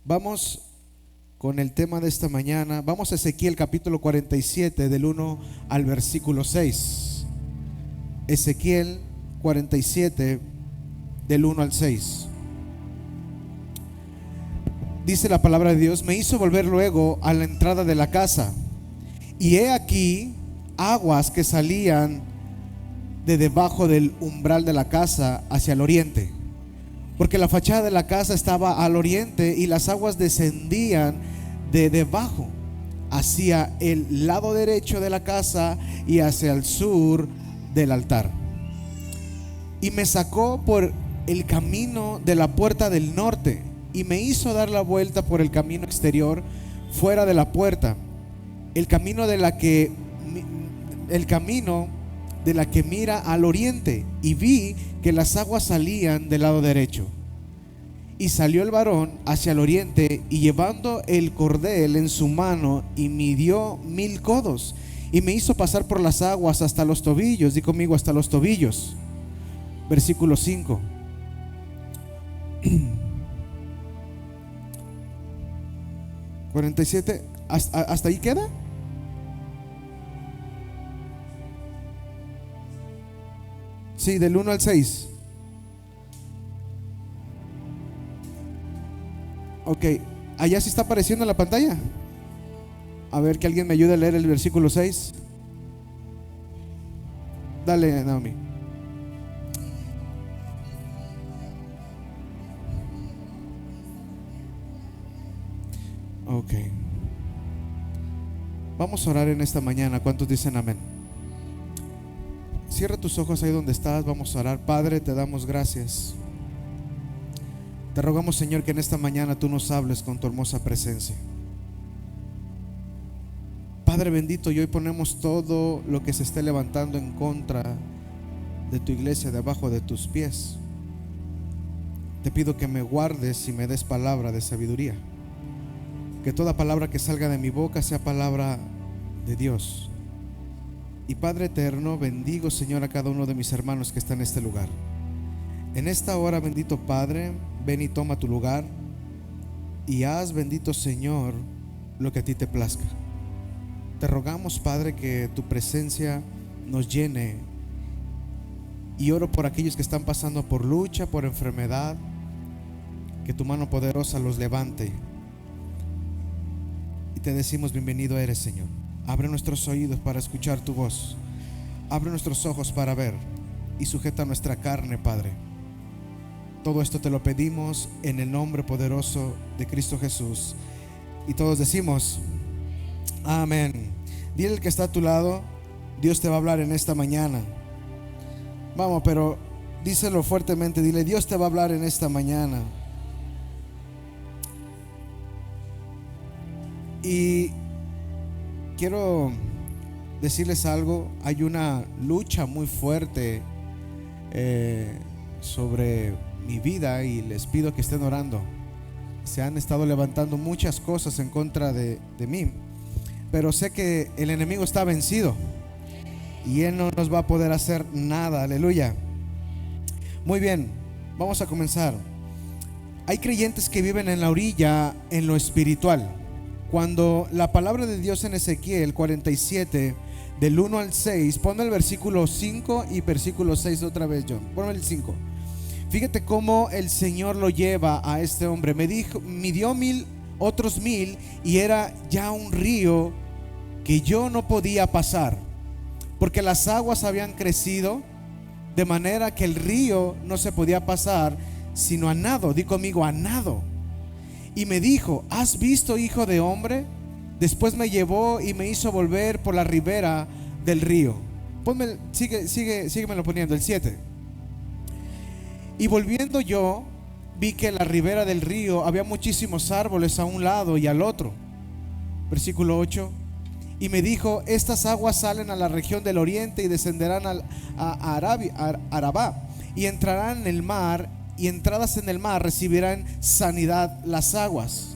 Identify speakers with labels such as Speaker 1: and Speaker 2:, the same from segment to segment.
Speaker 1: Vamos con el tema de esta mañana. Vamos a Ezequiel capítulo 47 del 1 al versículo 6. Ezequiel 47 del 1 al 6. Dice la palabra de Dios: me hizo volver luego a la entrada de la casa, y he aquí aguas que salían de debajo del umbral de la casa hacia el oriente, porque la fachada de la casa estaba al oriente, y las aguas descendían de debajo hacia el lado derecho de la casa y hacia el sur del altar. Y me sacó por el camino de la puerta del norte, y me hizo dar la vuelta por el camino exterior fuera de la puerta, el camino de la que mira al oriente, y vi que las aguas salían del lado derecho. Y salió el varón hacia el oriente, y llevando el cordel en su mano, y midió 1000 codos, y me hizo pasar por las aguas hasta los tobillos. Di conmigo: hasta los tobillos. Versículo 5. ¿47? ¿Hasta ahí queda? Sí, del 1 al 6. Ok, allá sí está apareciendo en la pantalla. A ver, que alguien me ayude a leer el versículo 6. Dale, Naomi. Ok. Vamos a orar en esta mañana. ¿Cuántos dicen amén? Cierra tus ojos ahí donde estás. Vamos a orar. Padre, te damos gracias. Te rogamos, Señor, que en esta mañana tú nos hables con tu hermosa presencia. Padre bendito, y hoy ponemos todo lo que se esté levantando en contra de tu iglesia debajo de tus pies. Te pido que me guardes y me des palabra de sabiduría. Que toda palabra que salga de mi boca sea palabra de Dios. Y Padre eterno, bendigo, Señor, a cada uno de mis hermanos que está en este lugar. En esta hora, bendito Padre, ven y toma tu lugar, y haz, bendito Señor, lo que a ti te plazca. Te rogamos, Padre, que tu presencia nos llene, y oro por aquellos que están pasando por lucha, por enfermedad, que tu mano poderosa los levante. Y te decimos: bienvenido eres, Señor. Abre nuestros oídos para escuchar tu voz. Abre nuestros ojos para ver, y sujeta nuestra carne, Padre. Todo esto te lo pedimos en el nombre poderoso de Cristo Jesús. Y todos decimos amén. Dile al que está a tu lado: Dios te va a hablar en esta mañana. Vamos, pero díselo fuertemente. Dile: Dios te va a hablar en esta mañana. Y quiero decirles algo. Hay una lucha muy fuerte sobre mi vida, y les pido que estén orando. Se han estado levantando muchas cosas en contra de mí, pero sé que el enemigo está vencido y él no nos va a poder hacer nada. Aleluya. Muy bien, vamos a comenzar. Hay creyentes que viven en la orilla en lo espiritual. Cuando la palabra de Dios en Ezequiel 47 del 1 al 6, ponme el versículo 5 y versículo 6 otra vez, John. Ponme el 5. Fíjate cómo el Señor lo lleva a este hombre. Me dijo, midió 1000, otros 1000, y era ya un río que yo no podía pasar, porque las aguas habían crecido de manera que el río no se podía pasar sino a nado. Di conmigo: a nado. Y me dijo: ¿has visto, hijo de hombre? Después me llevó y me hizo volver por la ribera del río. Ponme, síguemelo poniendo, el 7. Y volviendo yo, vi que en la ribera del río había muchísimos árboles a un lado y al otro. Versículo 8. Y me dijo: estas aguas salen a la región del oriente y descenderán a Arabá, y entrarán en el mar, y entradas en el mar recibirán sanidad las aguas.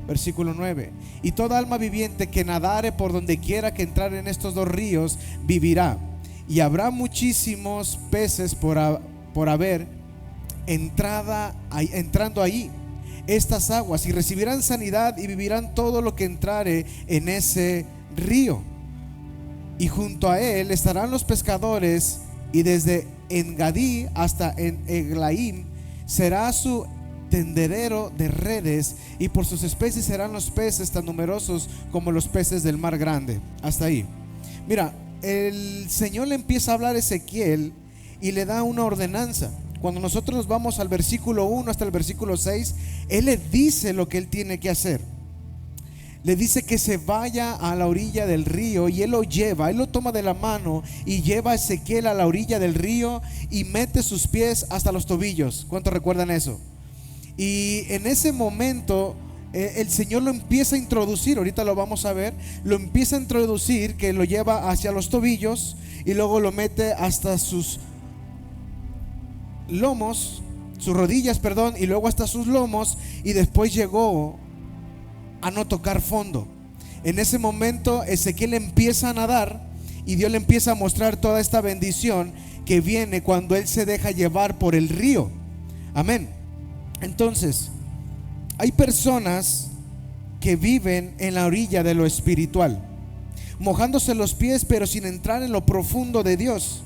Speaker 1: Versículo 9. Y toda alma viviente que nadare por donde quiera que entrar en estos dos ríos vivirá. Y habrá muchísimos peces por haber entrando allí. estas aguas, y recibirán sanidad y vivirán todo lo que entrare en ese río. Y junto a él estarán los pescadores, y desde Engadí hasta en Eglaim será su tendedero de redes, y por sus especies serán los peces tan numerosos como los peces del mar grande. Hasta ahí. Mira, el Señor le empieza a hablar a Ezequiel y le da una ordenanza. Cuando nosotros nos vamos al versículo 1 hasta el versículo 6, Él le dice lo que Él tiene que hacer. Le dice que se vaya a la orilla del río, y Él lo lleva, Él lo toma de la mano y lleva a Ezequiel a la orilla del río y mete sus pies hasta los tobillos. ¿Cuántos recuerdan eso? Y en ese momento el Señor lo empieza a introducir, ahorita lo vamos a ver, lo empieza a introducir, que lo lleva hacia los tobillos y luego lo mete hasta sus lomos, sus rodillas, perdón, y luego hasta sus lomos, y después llegó a no tocar fondo. En ese momento Ezequiel empieza a nadar, y Dios le empieza a mostrar toda esta bendición que viene cuando él se deja llevar por el río. Amén. Entonces, hay personas que viven en la orilla de lo espiritual, mojándose los pies, pero sin entrar en lo profundo de Dios.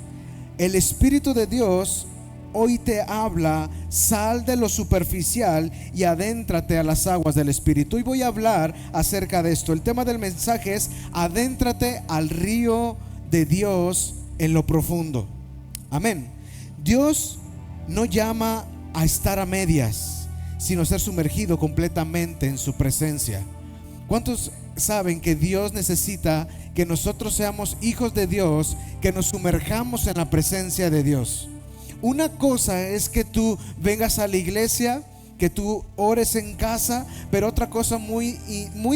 Speaker 1: El Espíritu de Dios hoy te habla: sal de lo superficial y adéntrate a las aguas del Espíritu. Y voy a hablar acerca de esto. El tema del mensaje es: adéntrate al río de Dios en lo profundo. Amén. Dios no llama a estar a medias, sino ser sumergido completamente en su presencia. ¿Cuántos saben que Dios necesita que nosotros seamos hijos de Dios, que nos sumerjamos en la presencia de Dios? Una cosa es que tú vengas a la iglesia, que tú ores en casa, pero otra cosa muy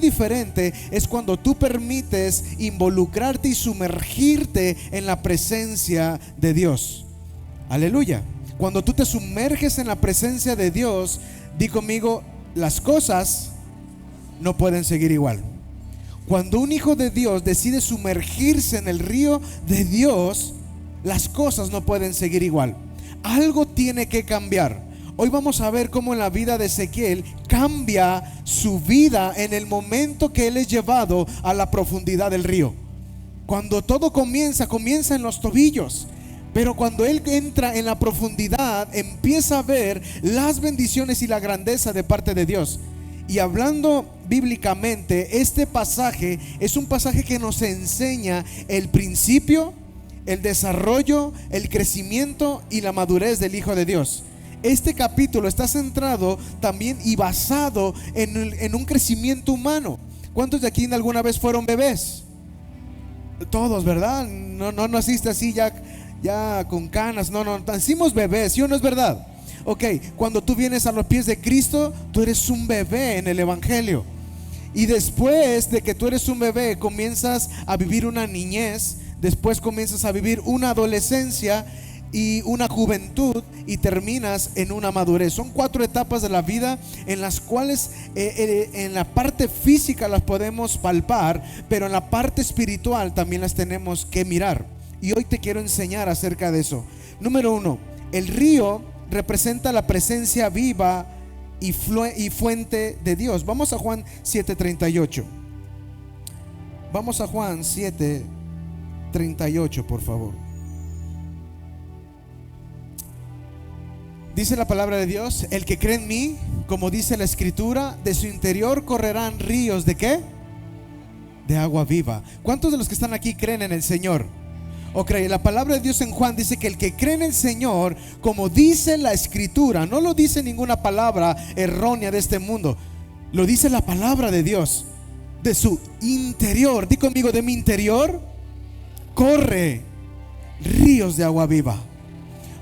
Speaker 1: diferente es cuando tú permites involucrarte y sumergirte en la presencia de Dios. Aleluya. Cuando tú te sumerges en la presencia de Dios, di conmigo, las cosas no pueden seguir igual. Cuando un hijo de Dios decide sumergirse en el río de Dios, las cosas no pueden seguir igual. Algo tiene que cambiar. Hoy vamos a ver cómo en la vida de Ezequiel cambia su vida en el momento que él es llevado a la profundidad del río. Cuando todo comienza en los tobillos, pero cuando él entra en la profundidad, empieza a ver las bendiciones y la grandeza de parte de Dios. Y hablando bíblicamente, este pasaje es un pasaje que nos enseña el principio, el desarrollo, el crecimiento y la madurez del Hijo de Dios. Este capítulo está centrado también y basado en un crecimiento humano. ¿Cuántos de aquí alguna vez fueron bebés? Todos, ¿verdad? No naciste así ya con canas. No, nacimos bebés, ¿sí o no es verdad? Ok, cuando tú vienes a los pies de Cristo, tú eres un bebé en el Evangelio. Y después de que tú eres un bebé, comienzas a vivir una niñez. Después comienzas a vivir una adolescencia y una juventud, y terminas en una madurez. Son 4 etapas de la vida en las cuales en la parte física las podemos palpar, pero en la parte espiritual también las tenemos que mirar. Y hoy te quiero enseñar acerca de eso. Número 1, el río representa la presencia viva y fuente de Dios. Vamos a Juan 7:38. Vamos a Juan 7:38, por favor. Dice la palabra de Dios: el que cree en mí, como dice la escritura, de su interior correrán ríos ¿de qué? De agua viva. ¿Cuántos de los que están aquí creen en el Señor? O creen. La palabra de Dios en Juan dice que el que cree en el Señor, como dice la escritura, no lo dice ninguna palabra errónea de este mundo, lo dice la palabra de Dios. De su interior, di conmigo, de mi interior corre ríos de agua viva.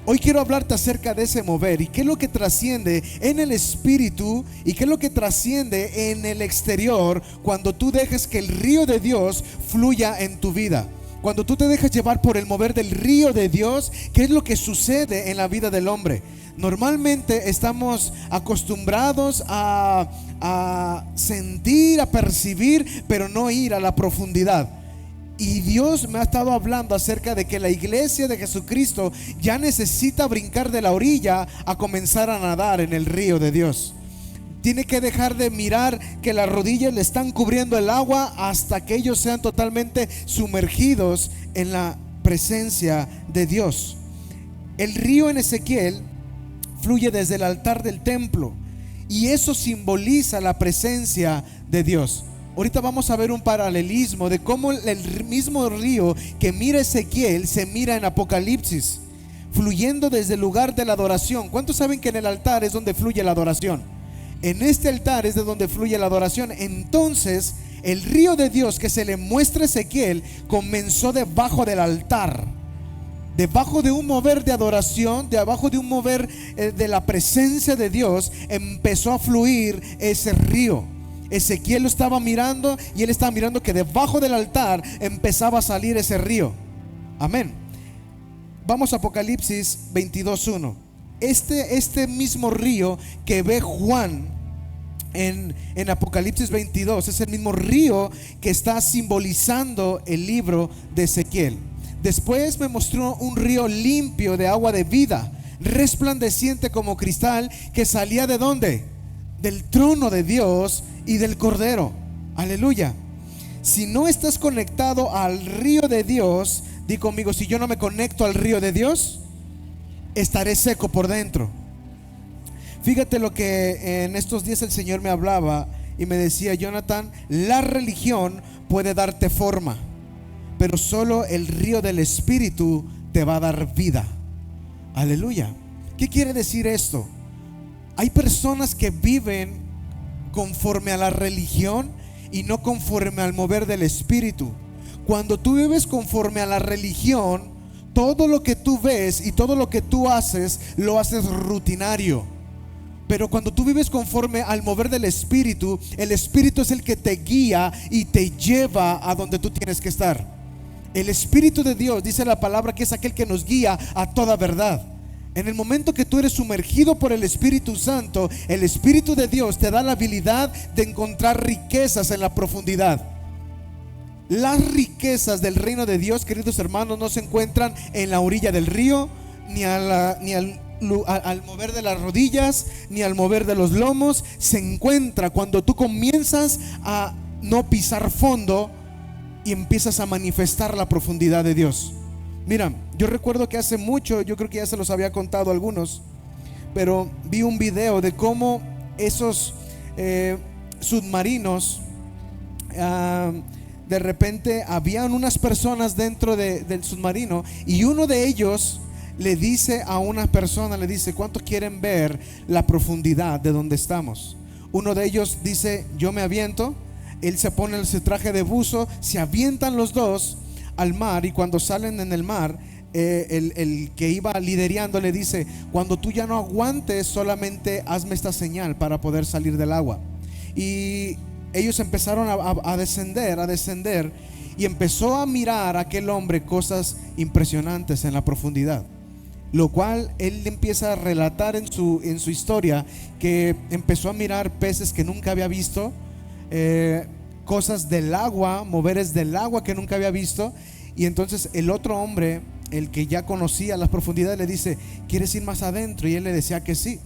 Speaker 1: Hoy quiero hablarte acerca de ese mover y qué es lo que trasciende en el espíritu y qué es lo que trasciende en el exterior cuando tú dejes que el río de Dios fluya en tu vida. Cuando tú te dejas llevar por el mover del río de Dios, ¿qué es lo que sucede en la vida del hombre? Normalmente estamos acostumbrados a sentir, a percibir, pero no ir a la profundidad. Y Dios me ha estado hablando acerca de que la iglesia de Jesucristo ya necesita brincar de la orilla a comenzar a nadar en el río de Dios. Tiene que dejar de mirar que las rodillas le están cubriendo el agua hasta que ellos sean totalmente sumergidos en la presencia de Dios. El río en Ezequiel fluye desde el altar del templo y eso simboliza la presencia de Dios. Ahorita vamos a ver un paralelismo de cómo el mismo río que mira Ezequiel se mira en Apocalipsis, fluyendo desde el lugar de la adoración. ¿Cuántos saben que en el altar es donde fluye la adoración? En este altar es de donde fluye la adoración. Entonces el río de Dios que se le muestra a Ezequiel comenzó debajo del altar, debajo de un mover de adoración, debajo de un mover de la presencia de Dios, empezó a fluir ese río. Ezequiel lo estaba mirando y él estaba mirando que debajo del altar empezaba a salir ese río. Amén. Vamos a Apocalipsis 22:1. Este mismo río que ve Juan en Apocalipsis 22 es el mismo río que está simbolizando el libro de Ezequiel. Después me mostró un río limpio de agua de vida, resplandeciente como cristal, que salía ¿de dónde? Del trono de Dios y del Cordero. Aleluya. Si no estás conectado al río de Dios, di conmigo, si yo no me conecto al río de Dios, estaré seco por dentro. Fíjate lo que en estos días el Señor me hablaba y me decía: Jonathan, la religión puede darte forma, pero solo el río del Espíritu te va a dar vida. Aleluya. ¿Qué quiere decir esto? Hay personas que viven conforme a la religión y no conforme al mover del Espíritu. Cuando tú vives conforme a la religión, todo lo que tú ves y todo lo que tú haces, lo haces rutinario. Pero cuando tú vives conforme al mover del Espíritu, el Espíritu es el que te guía y te lleva a donde tú tienes que estar. El Espíritu de Dios, dice la palabra, que es aquel que nos guía a toda verdad. En el momento que tú eres sumergido por el Espíritu Santo, el Espíritu de Dios te da la habilidad de encontrar riquezas en la profundidad. Las riquezas del reino de Dios, queridos hermanos, no se encuentran en la orilla del río, ni al mover de las rodillas, ni al mover de los lomos. Se encuentra cuando tú comienzas a no pisar fondo y empiezas a manifestar la profundidad de Dios. Mira, yo recuerdo que hace mucho, yo creo que ya se los había contado a algunos, pero vi un video de cómo esos submarinos, de repente habían unas personas dentro del submarino, y uno de ellos le dice a una persona, le dice: ¿cuántos quieren ver la profundidad de donde estamos? Uno de ellos dice: yo me aviento. Él se pone su traje de buzo, se avientan los dos al mar, y cuando salen en el mar, el que iba liderando le dice: cuando tú ya no aguantes, solamente hazme esta señal para poder salir del agua. Y ellos empezaron a descender, y empezó a mirar a aquel hombre cosas impresionantes en la profundidad, lo cual él empieza a relatar en su historia, que empezó a mirar peces que nunca había visto, cosas del agua, moveres del agua que nunca había visto. Y entonces el otro hombre, el que ya conocía las profundidades, le dice: ¿quieres ir más adentro? Y él le decía que sí.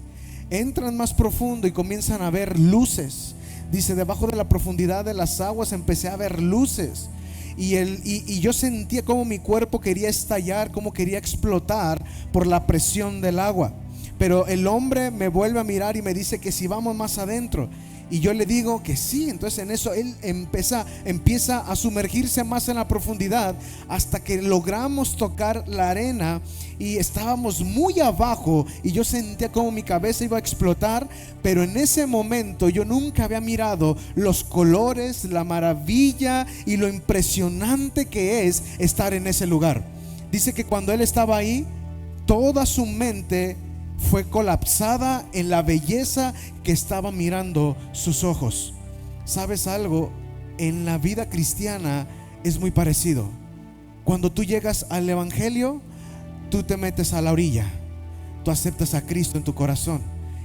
Speaker 1: Entran más profundo y comienzan a ver luces. Dice: debajo de la profundidad de las aguas empecé a ver luces. Y yo sentía como mi cuerpo quería estallar, como quería explotar por la presión del agua. Pero el hombre me vuelve a mirar y me dice que si vamos más adentro. Y yo le digo que sí. Entonces en eso él empieza a sumergirse más en la profundidad, hasta que logramos tocar la arena y estábamos muy abajo, y yo sentía como mi cabeza iba a explotar. Pero en ese momento yo nunca había mirado los colores, la maravilla y lo impresionante que es estar en ese lugar. Dice que cuando él estaba ahí, toda su mente fue colapsada en la belleza que estaba mirando sus ojos. ¿Sabes algo? En la vida cristiana es muy parecido. Cuando tú llegas al evangelio, tú te metes a la orilla, tú aceptas a Cristo en tu corazón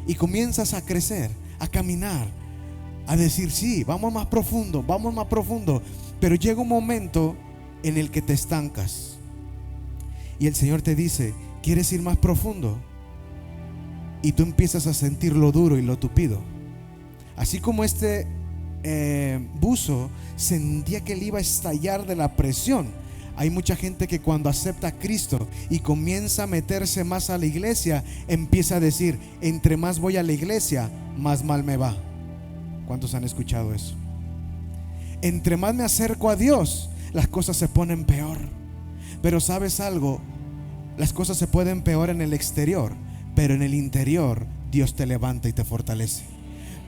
Speaker 1: y comienzas a crecer, a caminar, a decir: sí, vamos más profundo, vamos más profundo. Pero llega un momento en el que te estancas y el Señor te dice: ¿quieres ir más profundo? Y tú empiezas a sentir lo duro y lo tupido. Así como este buzo sentía que le iba a estallar de la presión, hay mucha gente que cuando acepta a Cristo y comienza a meterse más a la iglesia, empieza a decir: entre más voy a la iglesia, más mal me va. ¿Cuántos han escuchado eso? Entre más me acerco a Dios, las cosas se ponen peor. Pero ¿sabes algo? Las cosas se pueden peor en el exterior, pero en el interior Dios te levanta y te fortalece.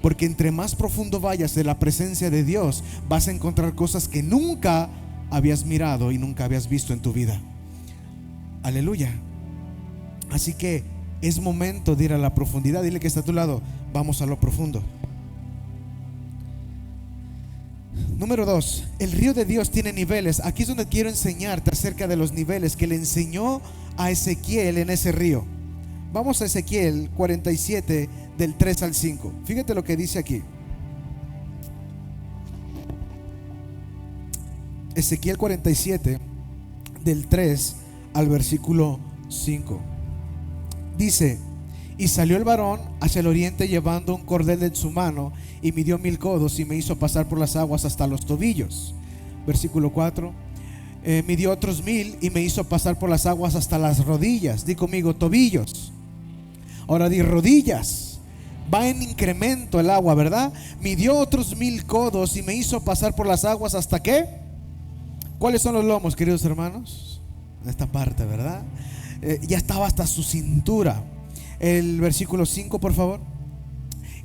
Speaker 1: Porque entre más profundo vayas de la presencia de Dios, vas a encontrar cosas que nunca habías mirado y nunca habías visto en tu vida. Aleluya. Así que es momento de ir a la profundidad. Dile que está a tu lado: vamos a lo profundo. Número 2, el río de Dios tiene niveles. Aquí es donde quiero enseñarte acerca de los niveles que le enseñó a Ezequiel en ese río. Vamos a Ezequiel 47 del 3 al 5. Fíjate lo que dice aquí. Ezequiel 47 del 3 al versículo 5. Dice: y salió el varón hacia el oriente llevando un cordel en su mano, y midió 1000 codos y me hizo pasar por las aguas hasta los tobillos. Versículo 4. Midió otros 1000 y me hizo pasar por las aguas hasta las rodillas. Di conmigo: tobillos. Ahora di rodillas. Va en incremento el agua, ¿verdad? Midió otros 1000 codos y me hizo pasar por las aguas hasta ¿qué? ¿Cuáles son los lomos, queridos hermanos? En esta parte, ¿verdad? Ya estaba hasta su cintura. El versículo 5, por favor.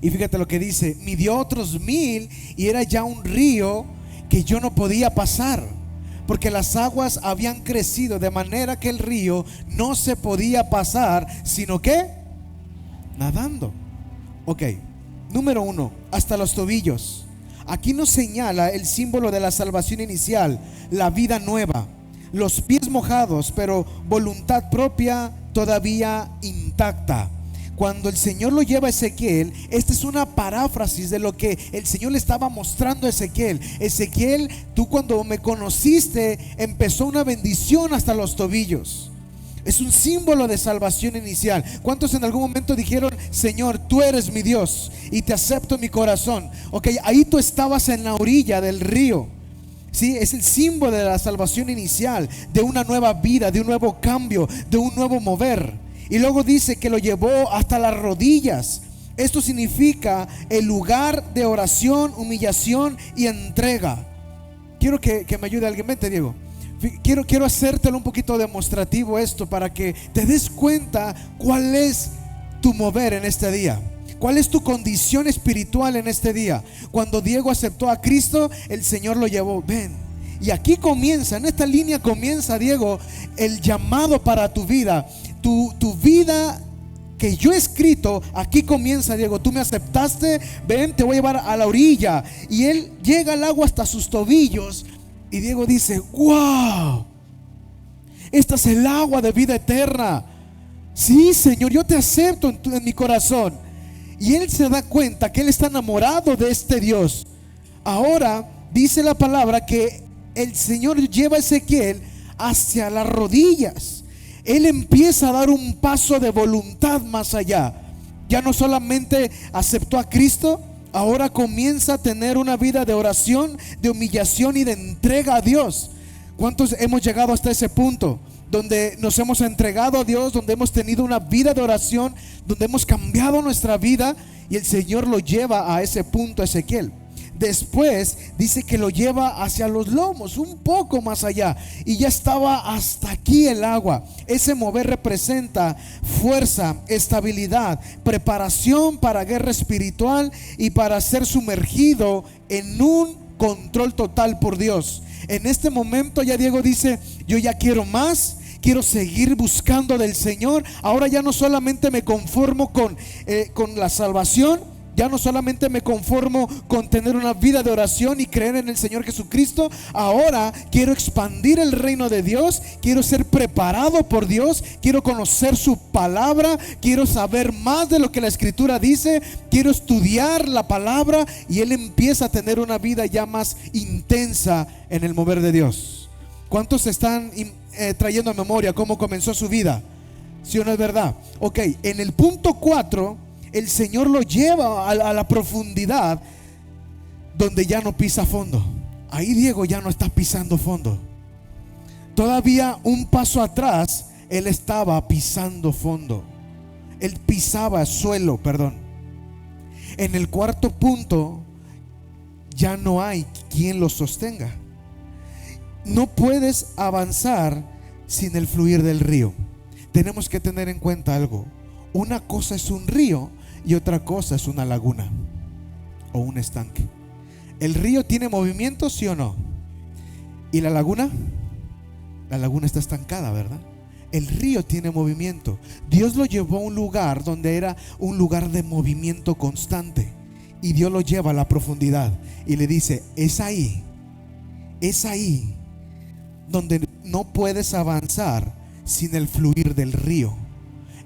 Speaker 1: Y fíjate lo que dice: midió otros 1000 y era ya un río que yo no podía pasar, porque las aguas habían crecido de manera que el río no se podía pasar, sino que nadando. Ok, número 1, hasta los tobillos. Aquí nos señala el símbolo de la salvación inicial, la vida nueva. Los pies mojados, pero voluntad propia todavía intacta. Cuando el Señor lo lleva a Ezequiel, esta es una paráfrasis de lo que el Señor le estaba mostrando a Ezequiel. Ezequiel, tú cuando me conociste, empezó una bendición hasta los tobillos. Es un símbolo de salvación inicial. ¿Cuántos en algún momento dijeron: Señor, tú eres mi Dios y te acepto en mi corazón? Ok, ahí tú estabas en la orilla del río. Sí, es el símbolo de la salvación inicial, de una nueva vida, de un nuevo cambio, de un nuevo mover. Y luego dice que lo llevó hasta las rodillas. Esto significa el lugar de oración, humillación y entrega. Quiero que me ayude alguien. Vente, Diego. Quiero hacértelo un poquito demostrativo esto, para que te des cuenta cuál es tu mover en este día. ¿Cuál es tu condición espiritual en este día? Cuando Diego aceptó a Cristo, el Señor lo llevó. Ven. Y aquí comienza, en esta línea comienza, Diego, el llamado para tu vida. Tu vida que yo he escrito, aquí comienza, Diego. Tú me aceptaste, ven, te voy a llevar a la orilla. Y él llega al agua hasta sus tobillos. Y Diego dice: wow, esta es el agua de vida eterna. Sí, Señor, yo te acepto en mi corazón. Y él se da cuenta que él está enamorado de este Dios. Ahora dice la palabra que el Señor lleva a Ezequiel hacia las rodillas. Él empieza a dar un paso de voluntad más allá. Ya no solamente aceptó a Cristo, ahora comienza a tener una vida de oración, de humillación y de entrega a Dios. ¿Cuántos hemos llegado hasta ese punto? Donde nos hemos entregado a Dios, donde hemos tenido una vida de oración, donde hemos cambiado nuestra vida, y el Señor lo lleva a ese punto, Ezequiel. Después dice que lo lleva hacia los lomos, un poco más allá, y ya estaba hasta aquí el agua. Ese mover representa fuerza, estabilidad, preparación para guerra espiritual y para ser sumergido en un control total por Dios. En este momento ya Diego dice: yo ya quiero más, quiero seguir buscando del Señor. Ahora ya no solamente me conformo con la salvación, ya no solamente me conformo con tener una vida de oración y creer en el Señor Jesucristo. Ahora quiero expandir el reino de Dios, quiero ser preparado por Dios, quiero conocer su palabra, quiero saber más de lo que la Escritura dice, quiero estudiar la palabra. Y él empieza a tener una vida ya más intensa en el mover de Dios. ¿Cuántos están trayendo a memoria cómo comenzó su vida? ¿Sí o no es verdad? Ok, en el punto 4 el Señor lo lleva a la profundidad donde ya no pisa fondo. Ahí Diego ya no está pisando fondo. Todavía un paso atrás, él estaba pisando fondo. Él pisaba suelo, perdón. En el cuarto punto, ya no hay quien lo sostenga. No puedes avanzar sin el fluir del río. Tenemos que tener en cuenta algo. Una cosa es un río y otra cosa es una laguna o un estanque. ¿El río tiene movimiento, sí o no? ¿Y la laguna? La laguna está estancada, ¿verdad? El río tiene movimiento. Dios lo llevó a un lugar donde era un lugar de movimiento constante, y Dios lo lleva a la profundidad y le dice: es ahí donde no puedes avanzar sin el fluir del río.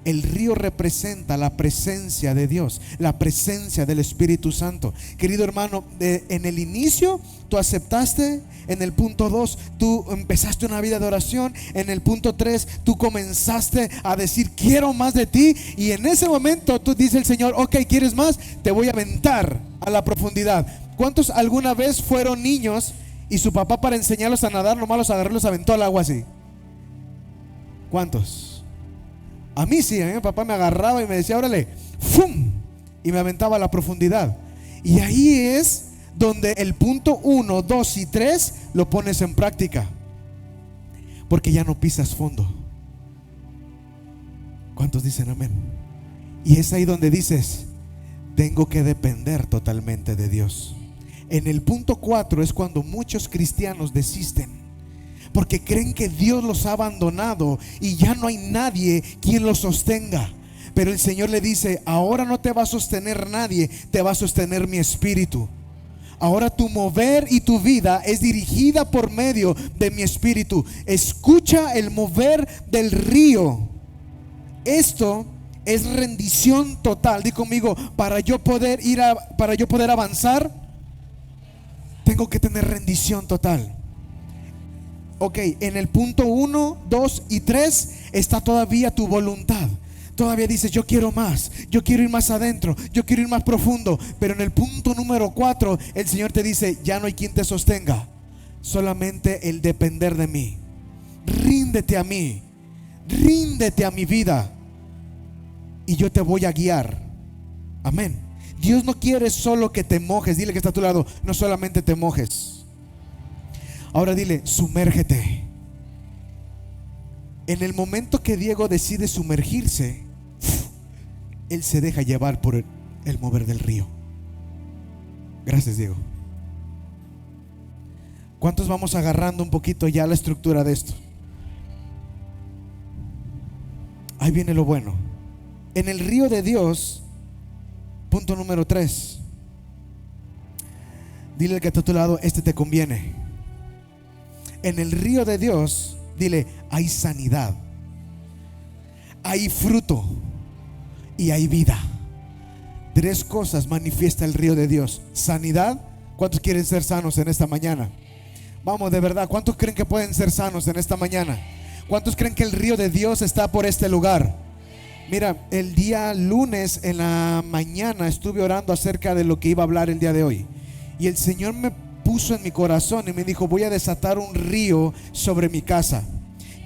Speaker 1: El río representa la presencia de Dios, la presencia del Espíritu Santo. Querido hermano, en el inicio tú aceptaste. En el punto 2 tú empezaste una vida de oración. En el punto 3 tú comenzaste a decir: quiero más de ti. Y en ese momento tú dices el Señor: ok, ¿quieres más? Te voy a aventar a la profundidad. ¿Cuántos alguna vez fueron niños y su papá, para enseñarlos a nadar, nomás los agarró y los aventó al agua así? ¿Cuántos? A mí sí, a mí mi papá me agarraba y me decía: órale, ¡fum!, y me aventaba a la profundidad. Y ahí es donde el punto 1, 2 y 3 lo pones en práctica, porque ya no pisas fondo. ¿Cuántos dicen amén? Y es ahí donde dices: tengo que depender totalmente de Dios. En el punto 4 es cuando muchos cristianos desisten, porque creen que Dios los ha abandonado y ya no hay nadie quien los sostenga. Pero el Señor le dice: ahora no te va a sostener nadie, te va a sostener mi espíritu. Ahora tu mover y tu vida es dirigida por medio de mi espíritu. Escucha el mover del río. Esto es rendición total. Di conmigo: para yo poder avanzar, tengo que tener rendición total. Ok, en el punto 1, 2 y 3 está todavía tu voluntad. Todavía dices: yo quiero más, yo quiero ir más adentro, yo quiero ir más profundo. Pero en el punto número 4 el Señor te dice: ya no hay quien te sostenga, solamente el depender de mí. Ríndete a mí, ríndete a mi vida, y yo te voy a guiar. Amén. Dios no quiere solo que te mojes. Dile que está a tu lado: no solamente te mojes. Ahora dile: sumérgete. En el momento que Diego decide sumergirse, él se deja llevar por el mover del río. Gracias, Diego. ¿Cuántos vamos agarrando un poquito ya la estructura de esto? Ahí viene lo bueno. En el río de Dios, punto número 3. Dile al que está a tu lado: este te conviene. En el río de Dios, dile: hay sanidad, hay fruto y hay vida. 3 cosas manifiesta el río de Dios: sanidad. ¿Cuántos quieren ser sanos en esta mañana? Vamos, de verdad, ¿cuántos creen que pueden ser sanos en esta mañana? ¿Cuántos creen que el río de Dios está por este lugar? Mira, el día lunes en la mañana estuve orando acerca de lo que iba a hablar el día de hoy, y el Señor me puso en mi corazón y me dijo: voy a desatar un río sobre mi casa.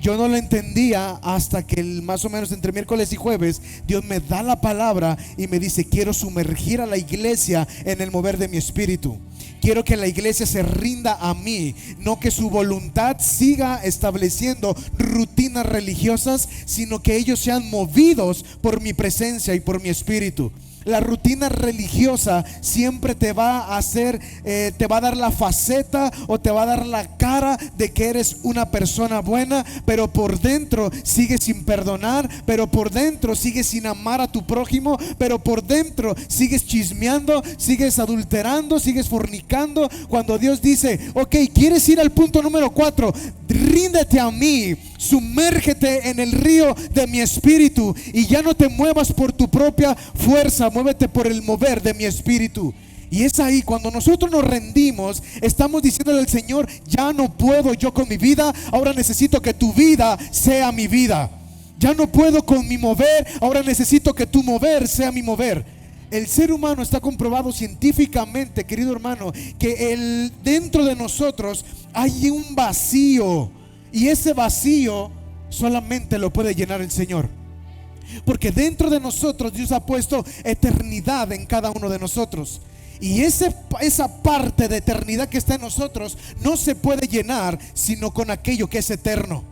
Speaker 1: Yo no lo entendía hasta que más o menos entre miércoles y jueves Dios me da la palabra y me dice: quiero sumergir a la iglesia en el mover de mi espíritu. Quiero que la iglesia se rinda a mí, no que su voluntad siga estableciendo rutinas religiosas, sino que ellos sean movidos por mi presencia y por mi espíritu. La rutina religiosa siempre te va a hacer, te va a dar la faceta o te va a dar la cara de que eres una persona buena, pero por dentro sigues sin perdonar, pero por dentro sigues sin amar a tu prójimo, pero por dentro sigues chismeando, sigues adulterando, sigues fornicando. Cuando Dios dice: ok, ¿quieres ir al punto número 4? Ríndete a mí, sumérgete en el río de mi espíritu, y ya no te muevas por tu propia fuerza, muévete por el mover de mi espíritu. Y es ahí cuando nosotros nos rendimos, estamos diciéndole al Señor: ya no puedo yo con mi vida, ahora necesito que tu vida sea mi vida. Ya no puedo con mi mover, ahora necesito que tu mover sea mi mover. El ser humano está comprobado científicamente, querido hermano, que dentro de nosotros hay un vacío, y ese vacío solamente lo puede llenar el Señor. Porque dentro de nosotros Dios ha puesto eternidad en cada uno de nosotros. Y esa parte de eternidad que está en nosotros no se puede llenar sino con aquello que es eterno.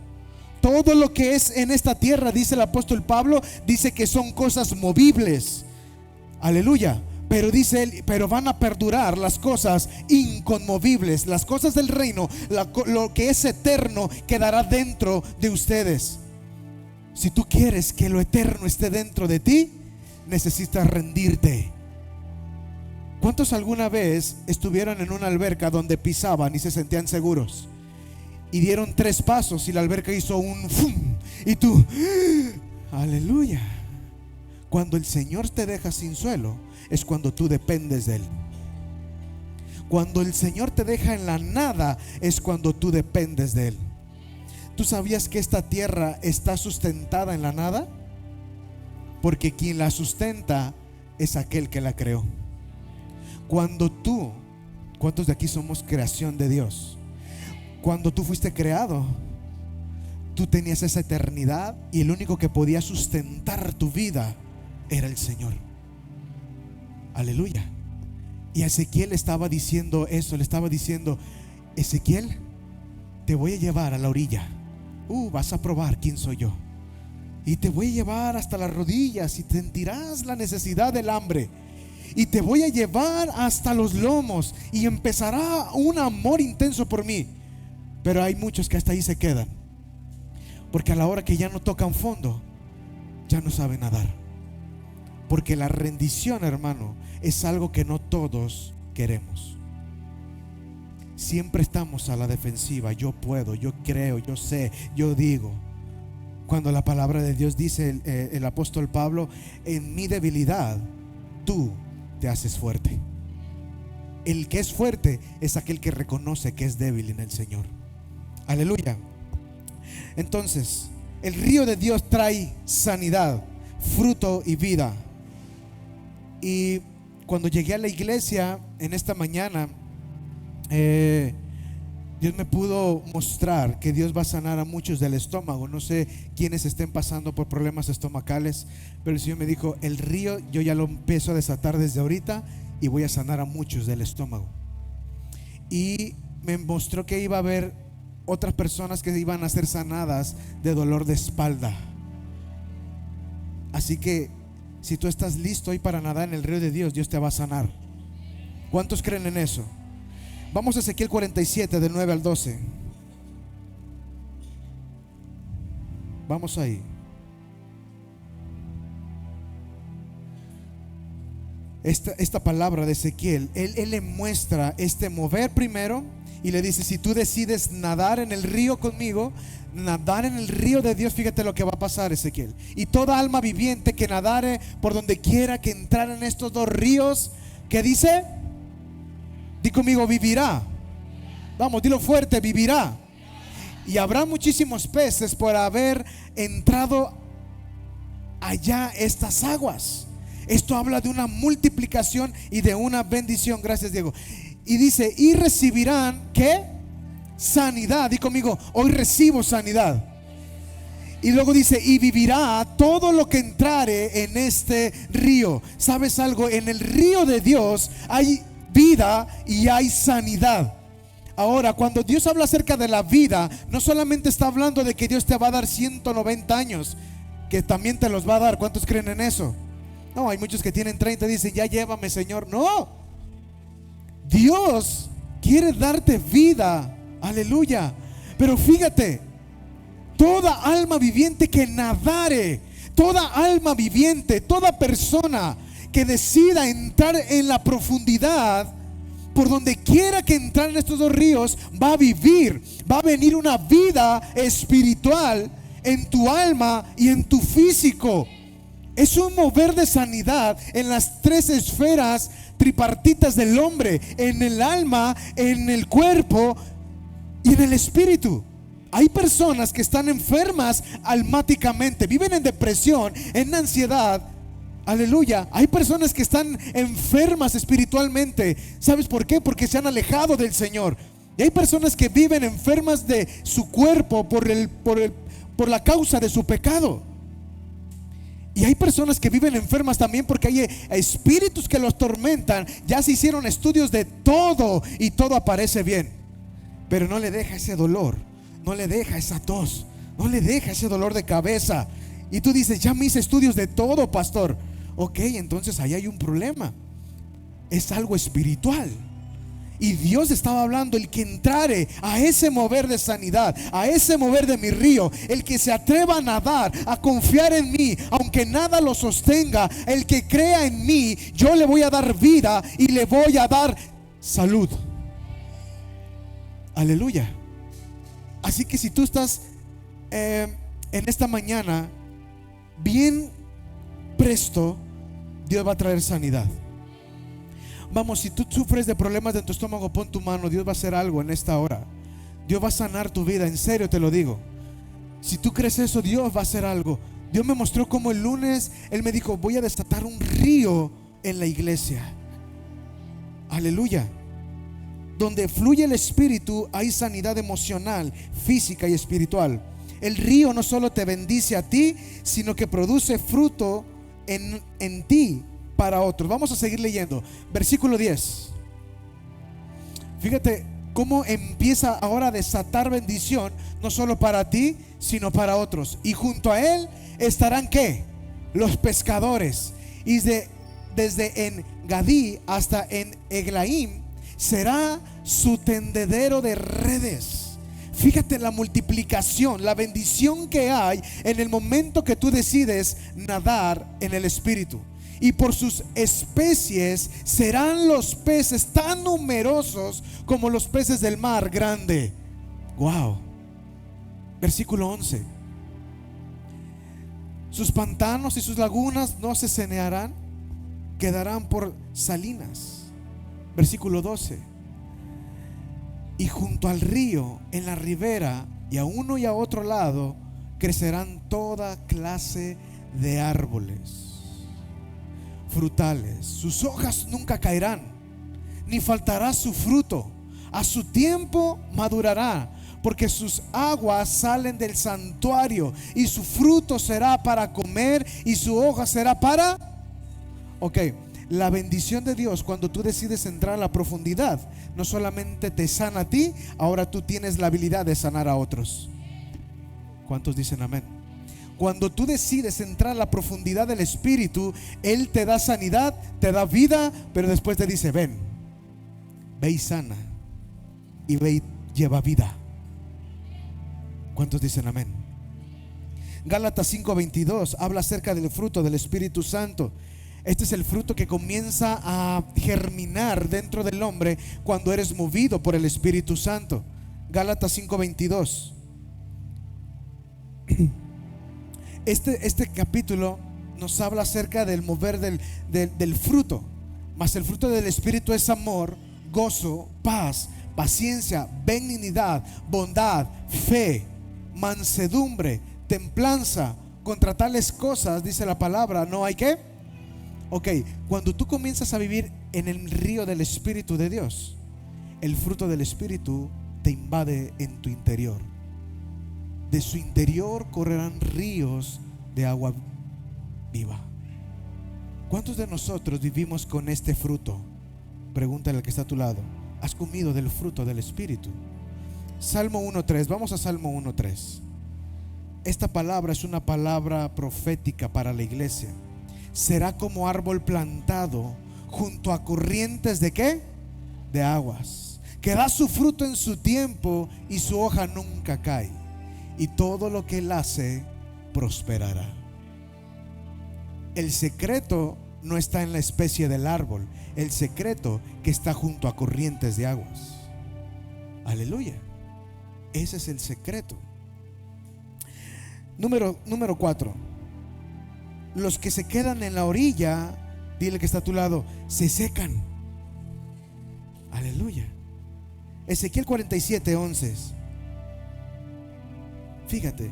Speaker 1: Todo lo que es en esta tierra, dice el apóstol Pablo, dice que son cosas movibles. Aleluya. Pero dice él, pero van a perdurar las cosas inconmovibles. Las cosas del reino, lo que es eterno, quedará dentro de ustedes. Si tú quieres que lo eterno esté dentro de ti, necesitas rendirte. ¿Cuántos alguna vez estuvieron en una alberca donde pisaban y se sentían seguros? Y dieron 3 pasos y la alberca hizo un ¡fum! Y tú, aleluya. Cuando el Señor te deja sin suelo, es cuando tú dependes de Él. Cuando el Señor te deja en la nada, es cuando tú dependes de Él. ¿Tú sabías que esta tierra está sustentada en la nada? Porque quien la sustenta es aquel que la creó. Cuando tú, ¿cuántos de aquí somos creación de Dios? Cuando tú fuiste creado, tú tenías esa eternidad y el único que podía sustentar tu vida era el Señor. Aleluya. Y a Ezequiel estaba diciendo eso, le estaba diciendo: Ezequiel, te voy a llevar a la orilla. Vas a probar quién soy yo. Y te voy a llevar hasta las rodillas y sentirás la necesidad del hambre. Y te voy a llevar hasta los lomos y empezará un amor intenso por mí. Pero hay muchos que hasta ahí se quedan, porque a la hora que ya no tocan fondo, ya no saben nadar. Porque la rendición, hermano, es algo que no todos queremos. Siempre estamos a la defensiva. Yo puedo, yo creo, yo sé, yo digo. Cuando la palabra de Dios dice, el apóstol Pablo: en mi debilidad tú te haces fuerte. El que es fuerte es aquel que reconoce que es débil en el Señor. Aleluya. Entonces, el río de Dios trae sanidad, fruto y vida. Y cuando llegué a la iglesia en esta mañana, Dios me pudo mostrar que Dios va a sanar a muchos del estómago. No sé quiénes estén pasando por problemas estomacales, pero el Señor me dijo: el río yo ya lo empiezo a desatar desde ahorita y voy a sanar a muchos del estómago. Y me mostró que iba a haber otras personas que iban a ser sanadas de dolor de espalda. Así que si tú estás listo hoy para nadar en el río de Dios, Dios te va a sanar. ¿Cuántos creen en eso? Vamos a Ezequiel 47, del 9 al 12. Vamos ahí. Esta palabra de Ezequiel, él le muestra este mover primero y le dice: si tú decides nadar en el río conmigo, nadar en el río de Dios, fíjate lo que va a pasar, Ezequiel. Y toda alma viviente que nadare por donde quiera que entrar en estos 2 ríos, ¿qué dice? Di conmigo: vivirá. Vamos, dilo fuerte: vivirá. Y habrá muchísimos peces por haber entrado allá estas aguas. Esto habla de una multiplicación y de una bendición. Gracias, Diego. Y dice: y recibirán, ¿qué? Sanidad. Di conmigo: hoy recibo sanidad. Y luego dice: y vivirá todo lo que entrare en este río. ¿Sabes algo? En el río de Dios hay vida y hay sanidad. Ahora, cuando Dios habla acerca de la vida, no solamente está hablando de que Dios te va a dar 190 años, que también te los va a dar. ¿Cuántos creen en eso? No, hay muchos que tienen 30 y dicen: ya llévame, Señor. No, Dios quiere darte vida. Aleluya. Pero fíjate, toda alma viviente que nadare, toda alma viviente, toda persona que decida entrar en la profundidad, por donde quiera que entrar en estos 2 ríos, va a vivir, va a venir una vida espiritual en tu alma y en tu físico. Es un mover de sanidad en las 3 esferas tripartitas del hombre: en el alma, en el cuerpo y en el espíritu. Hay personas que están enfermas almáticamente, viven en depresión, en ansiedad. Aleluya. Hay personas que están enfermas espiritualmente. ¿Sabes por qué? Porque se han alejado del Señor. Y hay personas que viven enfermas de su cuerpo por la causa de su pecado. Y hay personas que viven enfermas también porque hay espíritus que los tormentan. Ya se hicieron estudios de todo y todo aparece bien, pero no le deja ese dolor, no le deja esa tos, no le deja ese dolor de cabeza. Y tú dices, ya me hice estudios de todo, pastor. Ok, entonces ahí hay un problema. Es algo espiritual. Y Dios estaba hablando: el que entrare a ese mover de sanidad, a ese mover de mi río, el que se atreva a nadar, a confiar en mí, aunque nada lo sostenga, el que crea en mí, yo le voy a dar vida y le voy a dar salud. Aleluya. Así que si tú estás en esta mañana bien presto, Dios va a traer sanidad. Vamos, si tú sufres de problemas de tu estómago, pon tu mano. Dios va a hacer algo en esta hora. Dios va a sanar tu vida, en serio te lo digo. Si tú crees eso, Dios va a hacer algo. Dios me mostró como el lunes Él me dijo: voy a desatar un río en la iglesia. Aleluya. Donde fluye el Espíritu hay sanidad emocional, física y espiritual. El río no solo te bendice a ti, sino que produce fruto en ti para otros. Vamos a seguir leyendo. Versículo 10. Fíjate cómo empieza ahora a desatar bendición, no solo para ti, sino para otros. Y junto a él estarán ¿qué? Los pescadores. Y desde en Gadí hasta en Eglaim será su tendedero de redes. Fíjate la multiplicación, la bendición que hay en el momento que tú decides nadar en el Espíritu. Y por sus especies serán los peces tan numerosos como los peces del mar grande. Wow. Versículo 11. Sus pantanos y sus lagunas no se sanearán, quedarán por salinas. Versículo 12. Y junto al río, en la ribera, y a uno y a otro lado, crecerán toda clase de árboles frutales. Sus hojas nunca caerán, ni faltará su fruto. A su tiempo madurará, porque sus aguas salen del santuario, y su fruto será para comer, y su hoja será para... Ok, la bendición de Dios, cuando tú decides entrar a la profundidad, no solamente te sana a ti, ahora tú tienes la habilidad de sanar a otros. ¿Cuántos dicen amén? Cuando tú decides entrar a la profundidad del Espíritu, Él te da sanidad, te da vida, pero después te dice: ven, ve y sana, y ve y lleva vida. ¿Cuántos dicen amén? Gálatas 5:22 habla acerca del fruto del Espíritu Santo. Este es el fruto que comienza a germinar dentro del hombre cuando eres movido por el Espíritu Santo. Gálatas 5:22. Este capítulo nos habla acerca del mover del fruto. Mas el fruto del Espíritu es amor, gozo, paz, paciencia, benignidad, bondad, fe, mansedumbre, templanza. Contra tales cosas, dice la palabra, no hay ¿qué? Ok, cuando tú comienzas a vivir en el río del Espíritu de Dios, el fruto del Espíritu te invade en tu interior. De su interior correrán ríos de agua viva. ¿Cuántos de nosotros vivimos con este fruto? Pregúntale al que está a tu lado: ¿has comido del fruto del Espíritu? Salmo 1:3. Vamos a Salmo 1:3. Esta palabra es una palabra profética para la iglesia. Será como árbol plantado junto a corrientes de ¿qué? De aguas, que da su fruto en su tiempo y su hoja nunca cae, y todo lo que él hace prosperará. El secreto no está en la especie del árbol, el secreto que está junto a corrientes de aguas. Aleluya. Ese es el secreto. Número 4. Los que se quedan en la orilla, dile que está a tu lado, se secan. Aleluya. Ezequiel 47:11. Fíjate,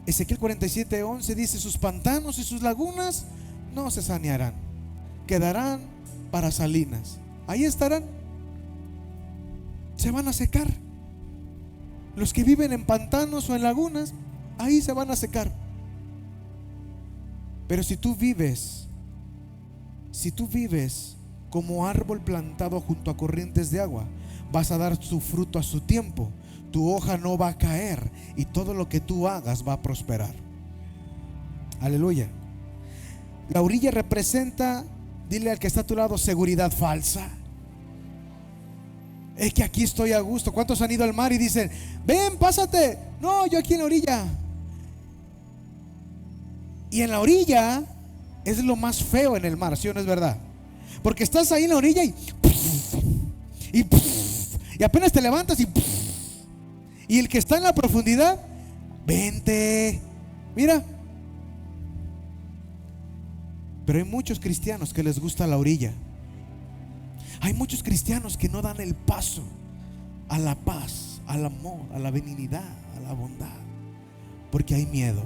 Speaker 1: Ezequiel 47:11 dice: sus pantanos y sus lagunas no se sanearán, quedarán para salinas. Ahí estarán, se van a secar. Los que viven en pantanos o en lagunas, ahí se van a secar. Pero si tú vives como árbol plantado junto a corrientes de agua, vas a dar su fruto a su tiempo. Tu hoja no va a caer y todo lo que tú hagas va a prosperar. Aleluya. La orilla representa, dile al que está a tu lado, seguridad falsa. Es que aquí estoy a gusto. ¿Cuántos han ido al mar y dicen: ven, pásate? No, yo aquí en la orilla. Y en la orilla es lo más feo en el mar, ¿sí o no es verdad? Porque estás ahí en la orilla y apenas te levantas y el que está en la profundidad, vente, mira. Pero hay muchos cristianos que les gusta la orilla. Hay muchos cristianos que no dan el paso a la paz, al amor, a la benignidad, a la bondad, porque hay miedo.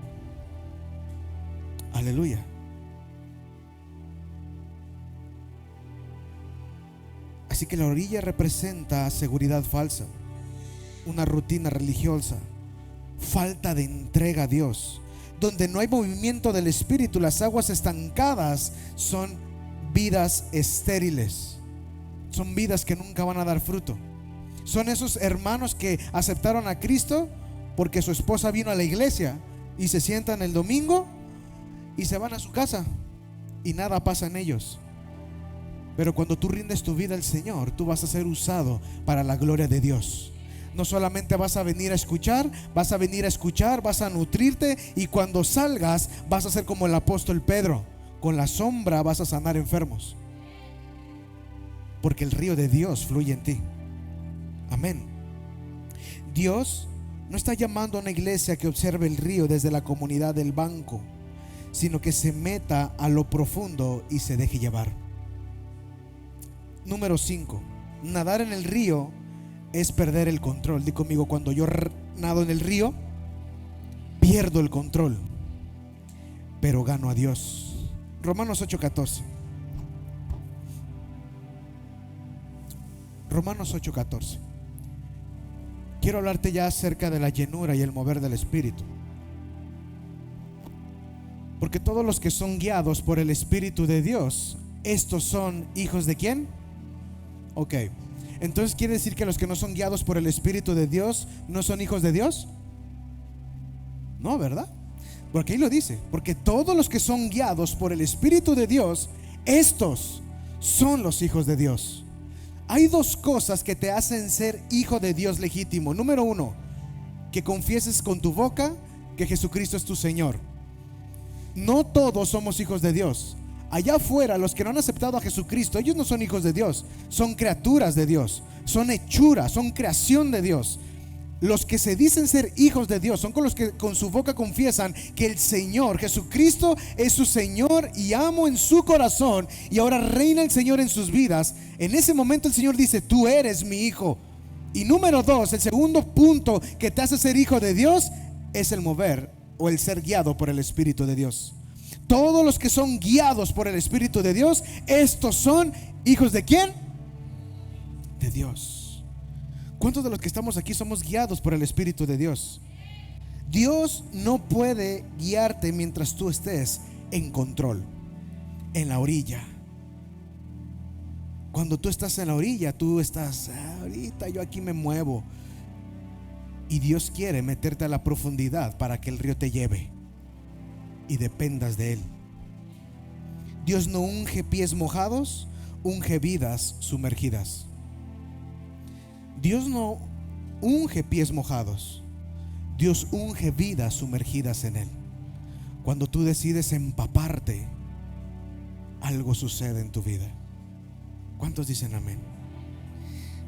Speaker 1: Aleluya. Así que la orilla representa seguridad falsa, una rutina religiosa, falta de entrega a Dios. Donde no hay movimiento del Espíritu, las aguas estancadas son vidas estériles, son vidas que nunca van a dar fruto. Son esos hermanos que aceptaron a Cristo porque su esposa vino a la iglesia y se sientan el domingo y se van a su casa y nada pasa en ellos. Pero cuando tú rindes tu vida al Señor, tú vas a ser usado para la gloria de Dios. No solamente vas a venir a escuchar, vas a venir a escuchar, vas a nutrirte, y cuando salgas vas a ser como el apóstol Pedro. Con la sombra vas a sanar enfermos, porque el río de Dios fluye en ti. Amén. Dios no está llamando a una iglesia que observe el río desde la comunidad del banco, sino que se meta a lo profundo y se deje llevar. Número 5. Nadar en el río es perder el control. Di conmigo: cuando yo nado en el río, pierdo el control, pero gano a Dios. Romanos 8:14. Romanos 8:14. Quiero hablarte ya acerca de la llenura y el mover del Espíritu. Porque todos los que son guiados por el Espíritu de Dios, estos son hijos ¿de quién? Ok, entonces quiere decir que los que no son guiados por el Espíritu de Dios no son hijos de Dios. No, ¿verdad? Porque ahí lo dice: porque todos los que son guiados por el Espíritu de Dios, estos son los hijos de Dios. Hay dos cosas que te hacen ser hijo de Dios legítimo. Número 1, que confieses con tu boca que Jesucristo es tu Señor. No todos somos hijos de Dios. Allá afuera, los que no han aceptado a Jesucristo, ellos no son hijos de Dios, son criaturas de Dios, son hechuras, son creación de Dios. Los que se dicen ser hijos de Dios son con los que con su boca confiesan que el Señor Jesucristo es su Señor y amo en su corazón, y ahora reina el Señor en sus vidas. En ese momento el Señor dice: tú eres mi hijo. Y número 2, el segundo punto que te hace ser hijo de Dios es el mover o el ser guiado por el Espíritu de Dios. Todos los que son guiados por el Espíritu de Dios, estos son hijos ¿de quién? De Dios. ¿Cuántos de los que estamos aquí somos guiados por el Espíritu de Dios? Dios no puede guiarte mientras tú estés en control, en la orilla. Cuando tú estás en la orilla, tú estás: ahorita yo aquí me muevo. Y Dios quiere meterte a la profundidad para que el río te lleve y dependas de Él. Dios no unge pies mojados, unge vidas sumergidas. Dios no unge pies mojados, Dios unge vidas sumergidas en Él. Cuando tú decides empaparte, algo sucede en tu vida. ¿Cuántos dicen amén?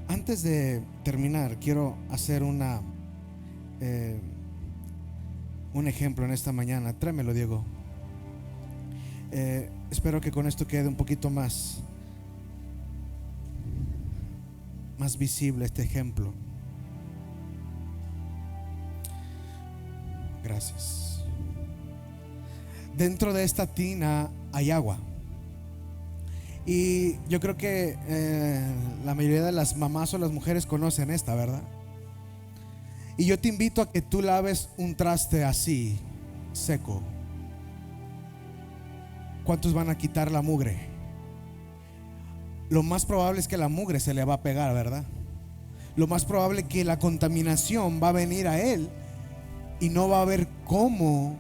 Speaker 1: Antes de terminar, quiero hacer un ejemplo en esta mañana. Tráemelo, Diego. Espero que con esto quede un poquito más visible este ejemplo. Gracias. Dentro de esta tina hay agua. Y yo creo que la mayoría de las mamás o las mujeres conocen esta, ¿verdad? Y yo te invito a que tú laves un traste así, seco. ¿Cuántos van a quitar la mugre? Lo más probable es que la mugre se le va a pegar, ¿verdad? Lo más probable es que la contaminación va a venir a él y no va a ver cómo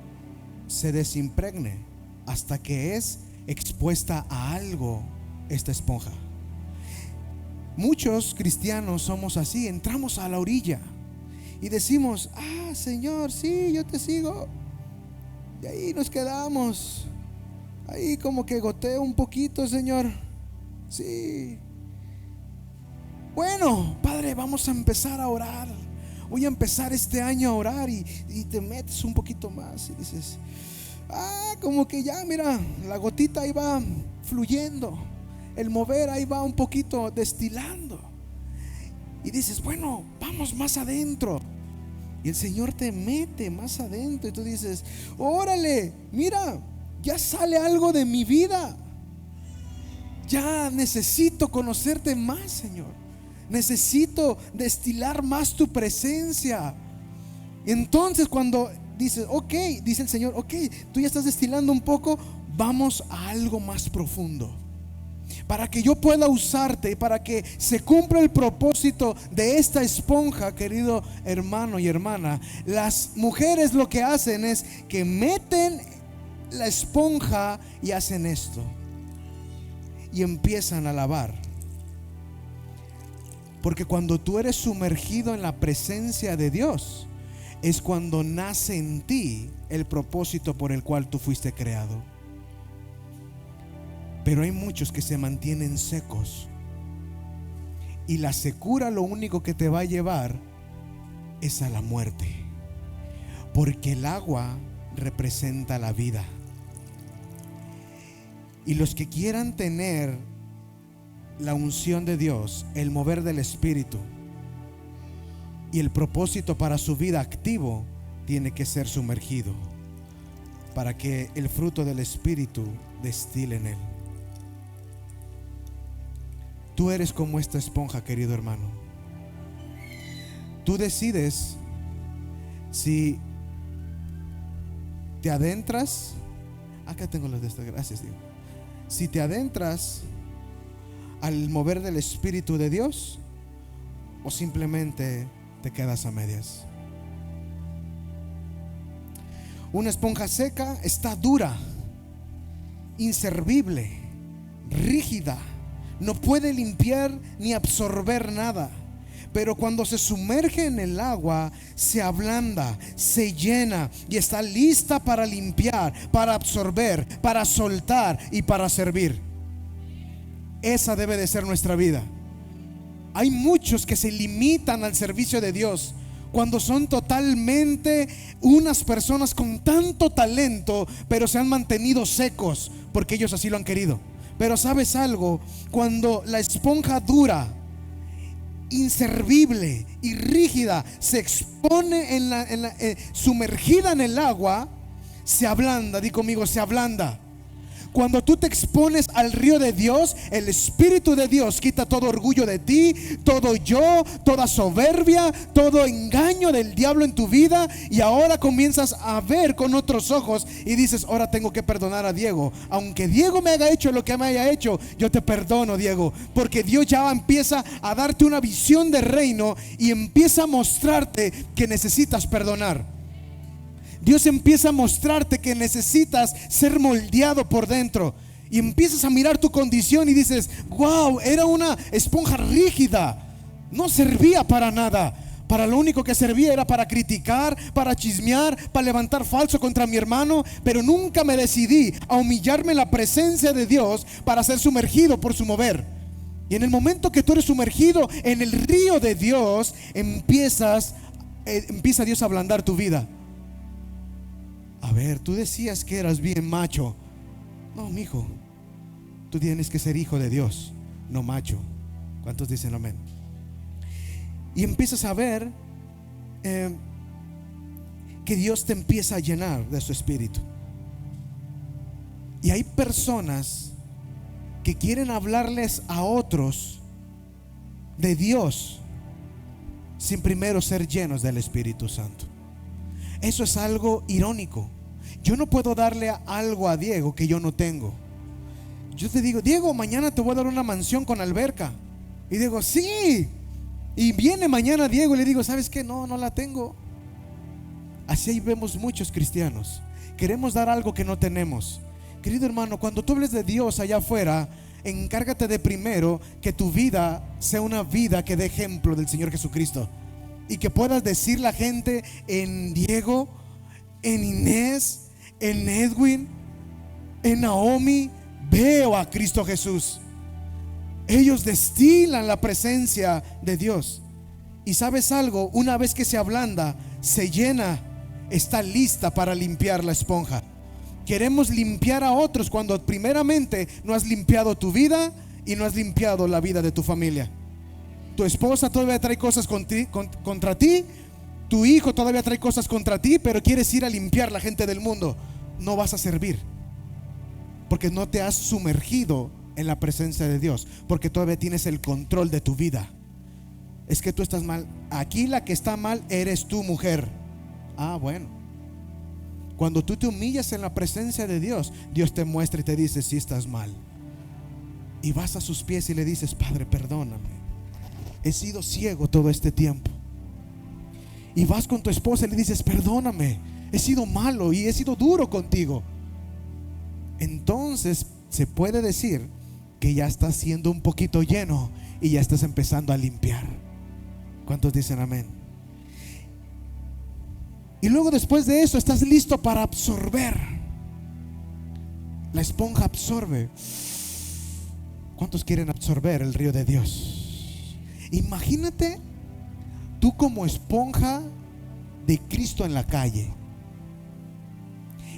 Speaker 1: se desimpregne hasta que es expuesta a algo esta esponja. Muchos cristianos somos así, entramos a la orilla y decimos: ah, Señor, sí, yo te sigo. Y ahí nos quedamos. Ahí como que goteo un poquito, Señor. Sí. Bueno, Padre, vamos a empezar a orar. Voy a empezar este año a orar y te metes un poquito más y dices: ah, como que ya, mira, la gotita ahí va fluyendo. El mover ahí va un poquito destilando. Y dices: bueno, vamos más adentro. Y el Señor te mete más adentro y tú dices: órale, mira, ya sale algo de mi vida. Ya necesito conocerte más, Señor. Necesito destilar más tu presencia. Y entonces cuando dices: ok, dice el Señor: ok, tú ya estás destilando un poco, vamos a algo más profundo. Para que yo pueda usarte, para que se cumpla el propósito de esta esponja, querido hermano y hermana, las mujeres lo que hacen es que meten la esponja y hacen esto y empiezan a lavar. Porque cuando tú eres sumergido en la presencia de Dios, es cuando nace en ti el propósito por el cual tú fuiste creado. Pero hay muchos que se mantienen secos, y la secura lo único que te va a llevar es a la muerte, porque el agua representa la vida. Y los que quieran tener la unción de Dios, el mover del Espíritu y el propósito para su vida activo, tiene que ser sumergido para que el fruto del Espíritu destile en él. Tú eres como esta esponja, querido hermano. Tú decides si te adentras. Acá tengo los de estas, gracias, Dios. Si te adentras al mover del Espíritu de Dios, o simplemente te quedas a medias. Una esponja seca está dura, inservible, rígida, no puede limpiar ni absorber nada. Pero cuando se sumerge en el agua, se ablanda, se llena y está lista para limpiar, para absorber, para soltar y para servir. Esa debe de ser nuestra vida. Hay muchos que se limitan al servicio de Dios cuando son totalmente unas personas con tanto talento, pero se han mantenido secos porque ellos así lo han querido. Pero ¿sabes algo? Cuando la esponja dura, inservible y rígida se expone sumergida en el agua, se ablanda. Di conmigo: se ablanda. Cuando tú te expones al río de Dios, el Espíritu de Dios quita todo orgullo de ti, todo yo, toda soberbia, todo engaño del diablo en tu vida, y ahora comienzas a ver con otros ojos y dices: ahora tengo que perdonar a Diego. Aunque Diego me haya hecho lo que me haya hecho, yo te perdono, Diego, porque Dios ya empieza a darte una visión de reino y empieza a mostrarte que necesitas perdonar. Dios empieza a mostrarte que necesitas ser moldeado por dentro, y empiezas a mirar tu condición y dices: wow, era una esponja rígida, no servía para nada. Para lo único que servía era para criticar, para chismear, para levantar falso contra mi hermano. Pero nunca me decidí a humillarme en la presencia de Dios para ser sumergido por su mover. Y en el momento que tú eres sumergido en el río de Dios, empieza Dios a ablandar tu vida. A ver, tú decías que eras bien macho. No, mijo, tú tienes que ser hijo de Dios, no macho. ¿Cuántos dicen amén? Y empiezas a ver que Dios te empieza a llenar de su espíritu. Y hay personas que quieren hablarles a otros de Dios sin primero ser llenos del Espíritu Santo. Eso es algo irónico. Yo no puedo darle algo a Diego que yo no tengo. Yo te digo: Diego, mañana te voy a dar una mansión con alberca. Y digo: sí. Y viene mañana Diego y le digo: ¿sabes qué? No la tengo. Así ahí vemos muchos cristianos. Queremos dar algo que no tenemos. Querido hermano, cuando tú hables de Dios allá afuera, encárgate de primero que tu vida sea una vida que dé ejemplo del Señor Jesucristo, y que puedas decir la gente: en Diego, en Inés, en Edwin, en Naomi, veo a Cristo Jesús. Ellos destilan la presencia de Dios. Y sabes algo, una vez que se ablanda, se llena, está lista para limpiar la esponja. Queremos limpiar a otros cuando primeramente no has limpiado tu vida y no has limpiado la vida de tu familia. Tu esposa todavía trae cosas contra ti. Tu hijo todavía trae cosas contra ti, pero quieres ir a limpiar la gente del mundo. No vas a servir, porque no te has sumergido en la presencia de Dios, porque todavía tienes el control de tu vida. Es que tú estás mal. Aquí la que está mal eres tú, mujer. Bueno, cuando tú te humillas en la presencia de Dios, Dios te muestra y te dice: si estás mal. Y vas a sus pies y le dices: Padre, perdóname, he sido ciego todo este tiempo. Y vas con tu esposa y le dices: perdóname, he sido malo y he sido duro contigo. Entonces se puede decir que ya estás siendo un poquito lleno y ya estás empezando a limpiar. ¿Cuántos dicen amén? Y luego, después de eso, estás listo para absorber. La esponja absorbe. ¿Cuántos quieren absorber el río de Dios? Imagínate tú como esponja de Cristo en la calle.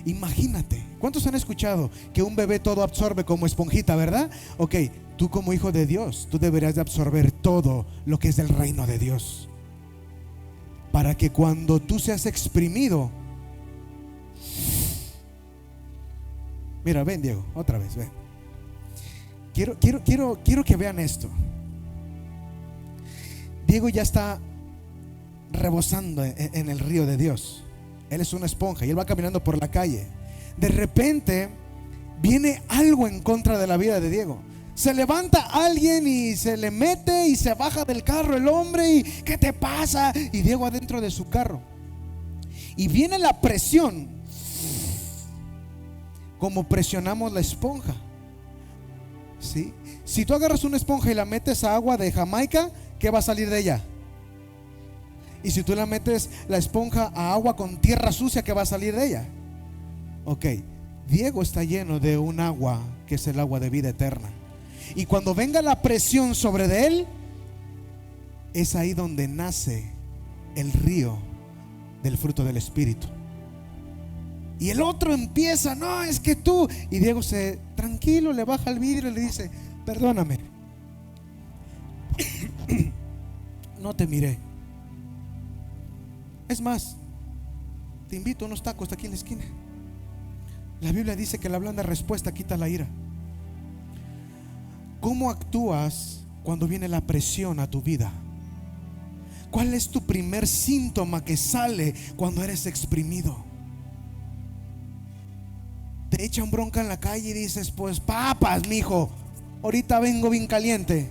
Speaker 1: Imagínate. ¿Cuántos han escuchado que un bebé todo absorbe como esponjita, verdad? Ok, tú como hijo de Dios, tú deberías de absorber todo lo que es del reino de Dios, para que cuando tú seas exprimido. Mira, ven Diego, otra vez, ven. Quiero que vean esto. Diego ya está rebosando en el río de Dios. Él es una esponja y él va caminando por la calle. De repente viene algo en contra de la vida de Diego. Se levanta alguien y se le mete y se baja del carro el hombre y ¿qué te pasa? Y Diego adentro de su carro. Y viene la presión, como presionamos la esponja. ¿Sí? Si tú agarras una esponja y la metes a agua de Jamaica, ¿qué va a salir de ella? Y si tú la metes la esponja a agua con tierra sucia, ¿qué va a salir de ella? Ok, Diego está lleno de un agua que es el agua de vida eterna. Y cuando venga la presión sobre de él, es ahí donde nace el río del fruto del Espíritu. Y el otro empieza: no, es que tú. Y Diego tranquilo, le baja el vidrio y le dice: perdóname, no te miré. Es más, te invito a unos tacos aquí en la esquina. La Biblia dice que la blanda respuesta quita la ira. ¿Cómo actúas cuando viene la presión a tu vida? ¿Cuál es tu primer síntoma que sale cuando eres exprimido? Te echan bronca en la calle y dices: pues papas, mijo, ahorita vengo bien caliente.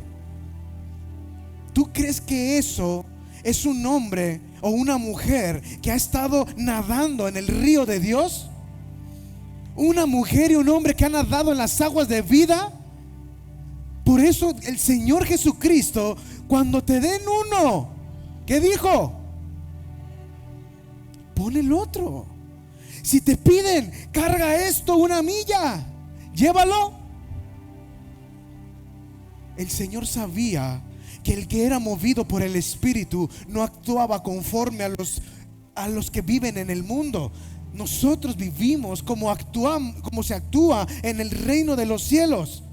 Speaker 1: ¿Tú crees que eso es un hombre o una mujer que ha estado nadando en el río de Dios? Una mujer y un hombre que ha nadado en las aguas de vida. Por eso el Señor Jesucristo, cuando te den uno, ¿qué dijo? Pon el otro. Si te piden: carga esto 1 milla, llévalo. El Señor sabía que el que era movido por el Espíritu no actuaba conforme a los que viven en el mundo. Nosotros vivimos como se actúa en el reino de los cielos.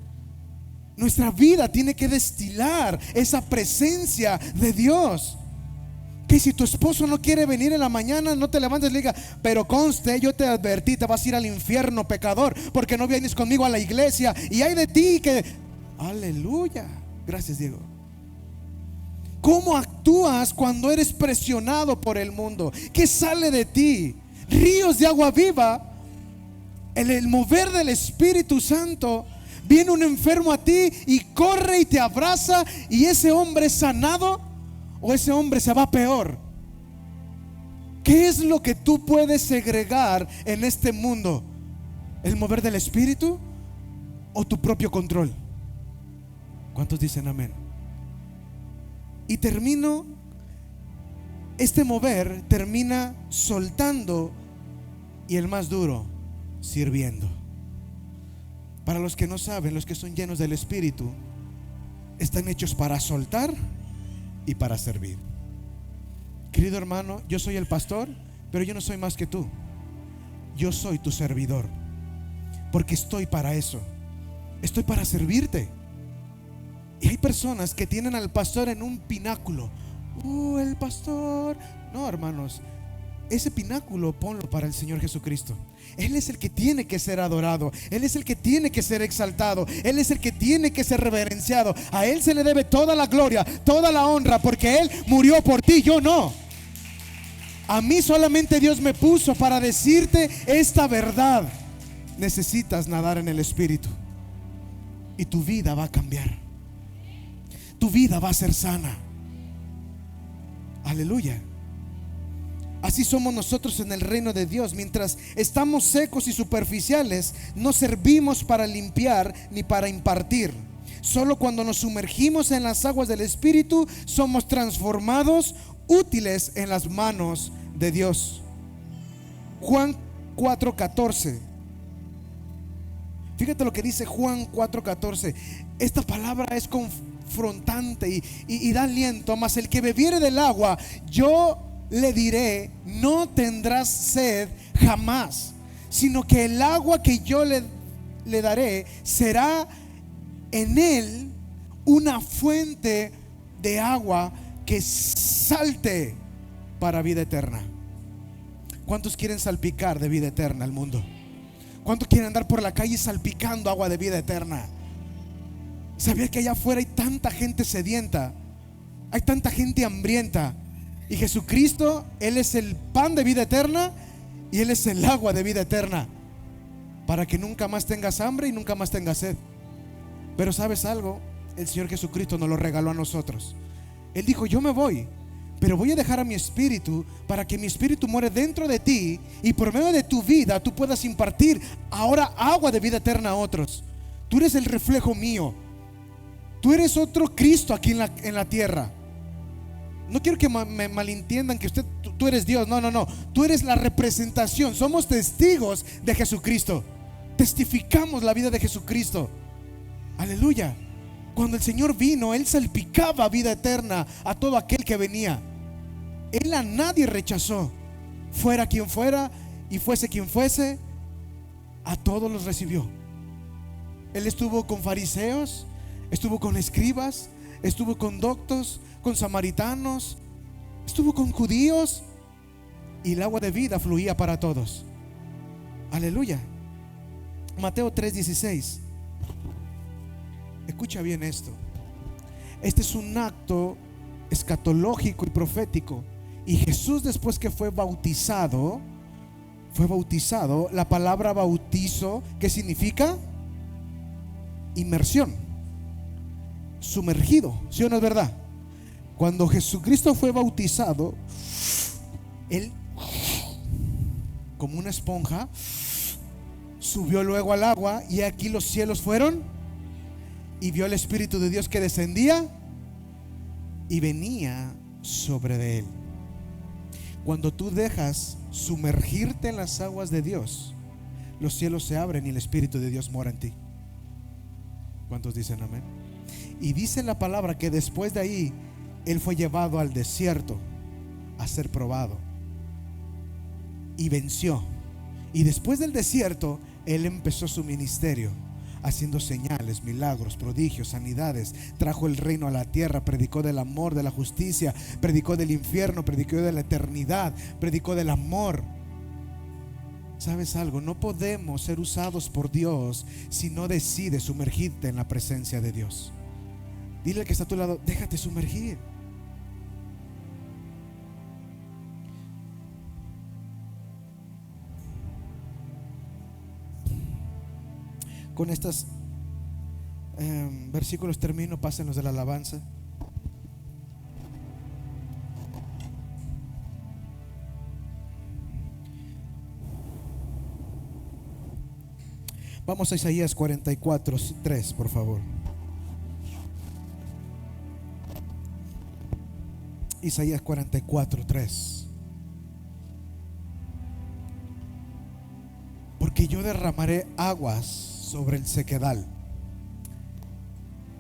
Speaker 1: Nuestra vida tiene que destilar esa presencia de Dios. Que si tu esposo no quiere venir en la mañana, no te levantes y le diga: pero conste, yo te advertí, te vas a ir al infierno, pecador, porque no vienes conmigo a la iglesia. Y hay de ti que... Aleluya. Gracias, Diego. ¿Cómo actúas cuando eres presionado por el mundo? ¿Qué sale de ti? Ríos de agua viva. En el mover del Espíritu Santo, viene un enfermo a ti y corre y te abraza, y ese hombre es sanado, o ese hombre se va peor. ¿Qué es lo que tú puedes segregar en este mundo? ¿El mover del Espíritu o tu propio control? ¿Cuántos dicen amén? Y termino, este mover termina soltando, y el más duro, sirviendo. Para los que no saben, los que son llenos del Espíritu están hechos para soltar y para servir. Querido hermano, yo soy el pastor, pero yo no soy más que tú. Yo soy tu servidor, porque estoy para eso. Estoy para servirte. Y hay personas que tienen al pastor en un pináculo. El pastor. No, hermanos, ese pináculo ponlo para el Señor Jesucristo. Él es el que tiene que ser adorado. Él es el que tiene que ser exaltado. Él es el que tiene que ser reverenciado. A Él se le debe toda la gloria, toda la honra, porque Él murió por ti, yo no. A mí solamente Dios me puso para decirte esta verdad. Necesitas nadar en el Espíritu, y tu vida va a cambiar. Tu vida va a ser sana. Aleluya. Así somos nosotros en el reino de Dios. Mientras estamos secos y superficiales, no servimos para limpiar ni para impartir. Solo cuando nos sumergimos en las aguas del Espíritu, somos transformados, útiles en las manos de Dios. Juan 4:14. Fíjate lo que dice Juan 4:14. Esta palabra es confrontante y da aliento. Mas el que bebiere del agua, yo le diré, no tendrás sed jamás, sino que el agua que yo le daré será en él una fuente de agua que salte para vida eterna. ¿Cuántos quieren salpicar de vida eterna al mundo? ¿Cuántos quieren andar por la calle salpicando agua de vida eterna? ¿Sabías que allá afuera hay tanta gente sedienta? Hay tanta gente hambrienta. Y Jesucristo, Él es el pan de vida eterna, y Él es el agua de vida eterna, para que nunca más tengas hambre y nunca más tengas sed. Pero ¿sabes algo? El Señor Jesucristo nos lo regaló a nosotros. Él dijo: yo me voy, pero voy a dejar a mi espíritu, para que mi espíritu muere dentro de ti, y por medio de tu vida tú puedas impartir ahora agua de vida eterna a otros. Tú eres el reflejo mío. Tú eres otro Cristo aquí en la tierra. No quiero que me malentiendan que tú eres Dios. No, no, no. Tú eres la representación. Somos testigos de Jesucristo. Testificamos la vida de Jesucristo. Aleluya. Cuando el Señor vino, Él salpicaba vida eterna a todo aquel que venía. Él a nadie rechazó. Fuera quien fuera y fuese quien fuese, a todos los recibió. Él estuvo con fariseos, estuvo con escribas, estuvo con doctos, con samaritanos, estuvo con judíos, y el agua de vida fluía para todos. Aleluya. Mateo 3:16. Escucha bien esto. Este es un acto escatológico y profético. Y Jesús, después que fue bautizado, la palabra bautizo, ¿qué significa? Inmersión, sumergido, ¿sí o no es verdad? Cuando Jesucristo fue bautizado, Él, como una esponja, subió luego al agua, y aquí los cielos fueron, y vio el Espíritu de Dios que descendía y venía sobre de Él. Cuando tú dejas sumergirte en las aguas de Dios, los cielos se abren y el Espíritu de Dios mora en ti. ¿Cuántos dicen amén? Y dice la palabra que después de ahí Él fue llevado al desierto a ser probado, y venció. Y después del desierto Él empezó su ministerio. haciendo señales, milagros, prodigios, sanidades. Trajo el reino a la tierra, predicó del amor, de la justicia, predicó del infierno, predicó de la eternidad, predicó del amor. ¿Sabes algo? No podemos ser usados por Dios si no decides sumergirte en la presencia de Dios. Dile al que está a tu lado: déjate sumergir. Con estos versículos termino. Pasen los de la alabanza. Vamos a Isaías 44:3, por favor. Isaías 44:3. Porque yo derramaré aguas sobre el sequedal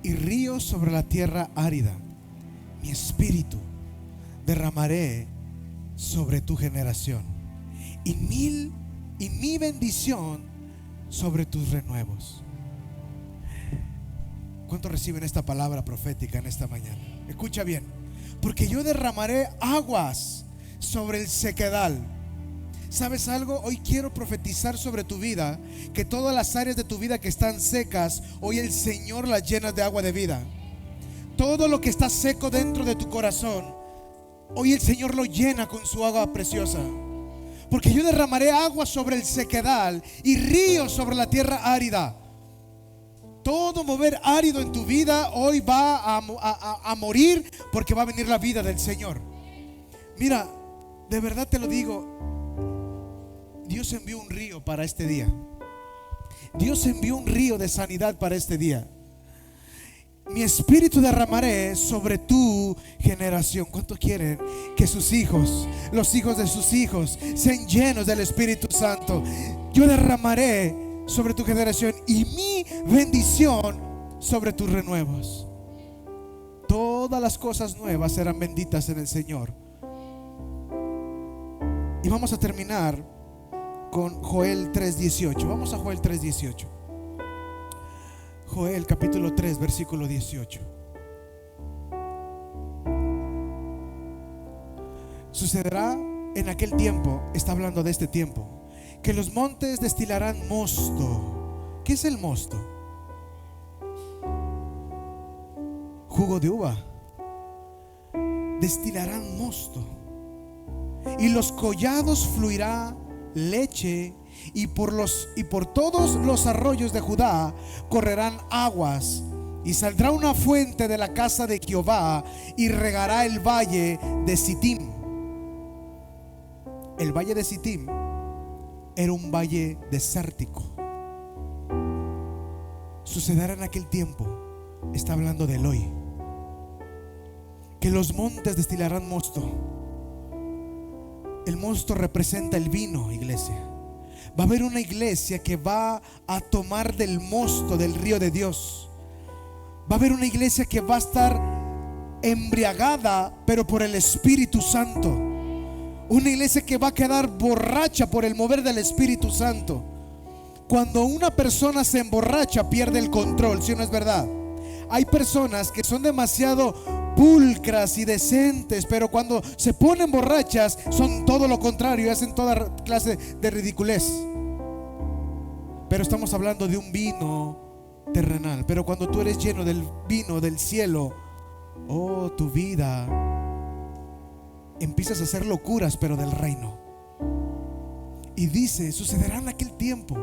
Speaker 1: y ríos sobre la tierra árida. Mi espíritu derramaré sobre tu generación, y mi bendición sobre tus renuevos. ¿Cuántos reciben esta palabra profética en esta mañana? Escucha bien. Porque yo derramaré aguas sobre el sequedal. ¿Sabes algo? Hoy quiero profetizar sobre tu vida, que todas las áreas de tu vida que están secas, hoy el Señor las llena de agua de vida. Todo lo que está seco dentro de tu corazón, hoy el Señor lo llena con su agua preciosa. Porque yo derramaré agua sobre el sequedal y ríos sobre la tierra árida. Todo mover árido en tu vida hoy va a morir, porque va a venir la vida del Señor. Mira, de verdad te lo digo, Dios envió un río para este día. Dios envió un río de sanidad para este día. Mi espíritu derramaré sobre tu generación. ¿Cuántos quieren que sus hijos, los hijos de sus hijos, sean llenos del Espíritu Santo? Yo derramaré sobre tu generación y mi bendición sobre tus renuevos. Todas las cosas nuevas serán benditas en el Señor. Y vamos a terminar con Joel 3:18. Vamos a Joel 3:18. Joel capítulo 3 versículo 18. Sucederá en aquel tiempo, está hablando de este tiempo, que los montes destilarán mosto. ¿Qué es el mosto? Jugo de uva. Destilarán mosto. Y los collados fluirá leche, y por todos los arroyos de Judá correrán aguas, y saldrá una fuente de la casa de Jehová, y regará el valle de Sittim. El valle de Sittim era un valle desértico. Sucederá en aquel tiempo, está hablando del hoy, que los montes destilarán mosto. El mosto representa el vino, iglesia. Va a haber una iglesia que va a tomar del mosto del río de Dios. Va a haber una iglesia que va a estar embriagada, pero por el Espíritu Santo. Una iglesia que va a quedar borracha por el mover del Espíritu Santo. Cuando una persona se emborracha, pierde el control, ¿sí o no es verdad? Hay personas que son demasiado pulcras y decentes, pero cuando se ponen borrachas son todo lo contrario, hacen toda clase de ridiculez. Pero estamos hablando de un vino terrenal. Pero cuando tú eres lleno del vino del cielo, oh, tu vida empiezas a hacer locuras, pero del reino. Y dice, sucederá en aquel tiempo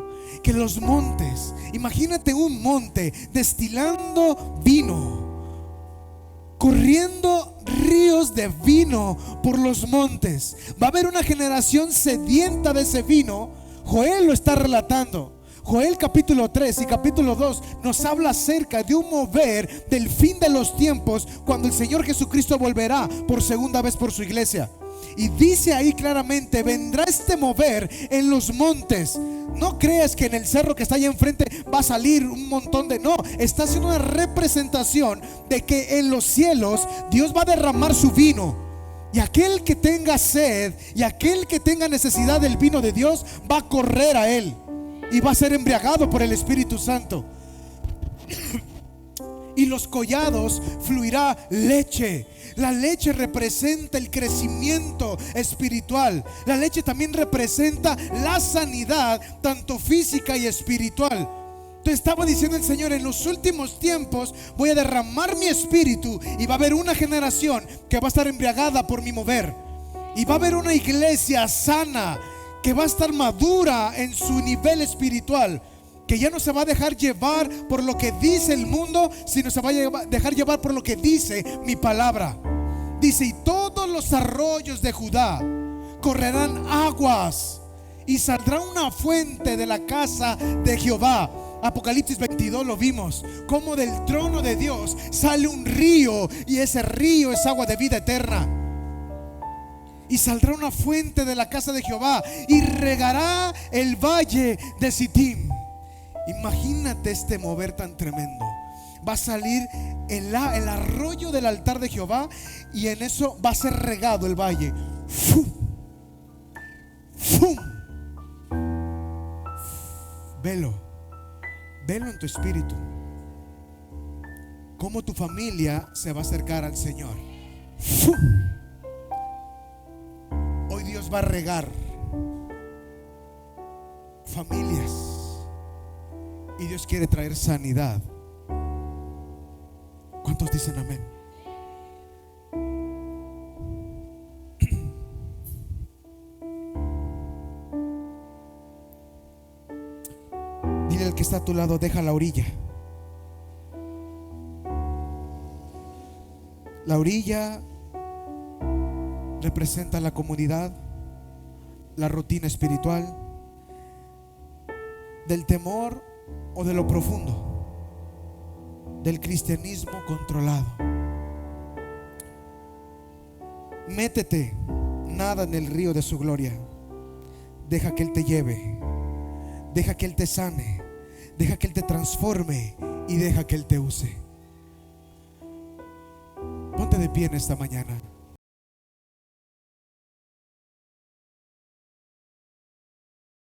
Speaker 1: que los montes, imagínate un monte destilando vino, corriendo ríos de vino por los montes. Va a haber una generación sedienta de ese vino. Joel lo está relatando. Joel capítulo 3 y capítulo 2 nos habla acerca de un mover del fin de los tiempos, cuando el Señor Jesucristo volverá por segunda vez por su iglesia. Y dice ahí claramente, vendrá este mover en los montes. No creas que en el cerro que está allá enfrente va a salir un montón de... No, está haciendo una representación de que en los cielos Dios va a derramar su vino. Y aquel que tenga sed y aquel que tenga necesidad del vino de Dios va a correr a él y va a ser embriagado por el Espíritu Santo. y los collados fluirá leche. La leche representa el crecimiento espiritual. La leche también representa la sanidad, tanto física y espiritual. Te estaba diciendo el Señor: en los últimos tiempos voy a derramar mi espíritu, y va a haber una generación que va a estar embriagada por mi mover, y va a haber una iglesia sana que va a estar madura en su nivel espiritual, que ya no se va a dejar llevar por lo que dice el mundo, sino se va a dejar llevar por lo que dice mi palabra. Dice: y todos los arroyos de Judá correrán aguas, y saldrá una fuente de la casa de Jehová. Apocalipsis 22 lo vimos, como del trono de Dios sale un río, y ese río es agua de vida eterna. Y saldrá una fuente de la casa de Jehová, y regará el valle de Sittim. Imagínate este mover tan tremendo. Va a salir el arroyo del altar de Jehová, y en eso va a ser regado el valle. ¡Fum! ¡Fum! Velo en tu espíritu, cómo tu familia se va a acercar al Señor. ¡Fum! Hoy Dios va a regar familias, y Dios quiere traer sanidad. ¿Cuántos dicen amén? Dile al que está a tu lado: deja la orilla. La orilla representa la comodidad, la rutina espiritual, del temor o de lo profundo, del cristianismo controlado. Métete, nada en el río de su gloria. Deja que Él te lleve, deja que Él te sane, deja que Él te transforme, y deja que Él te use. Ponte de pie en esta mañana.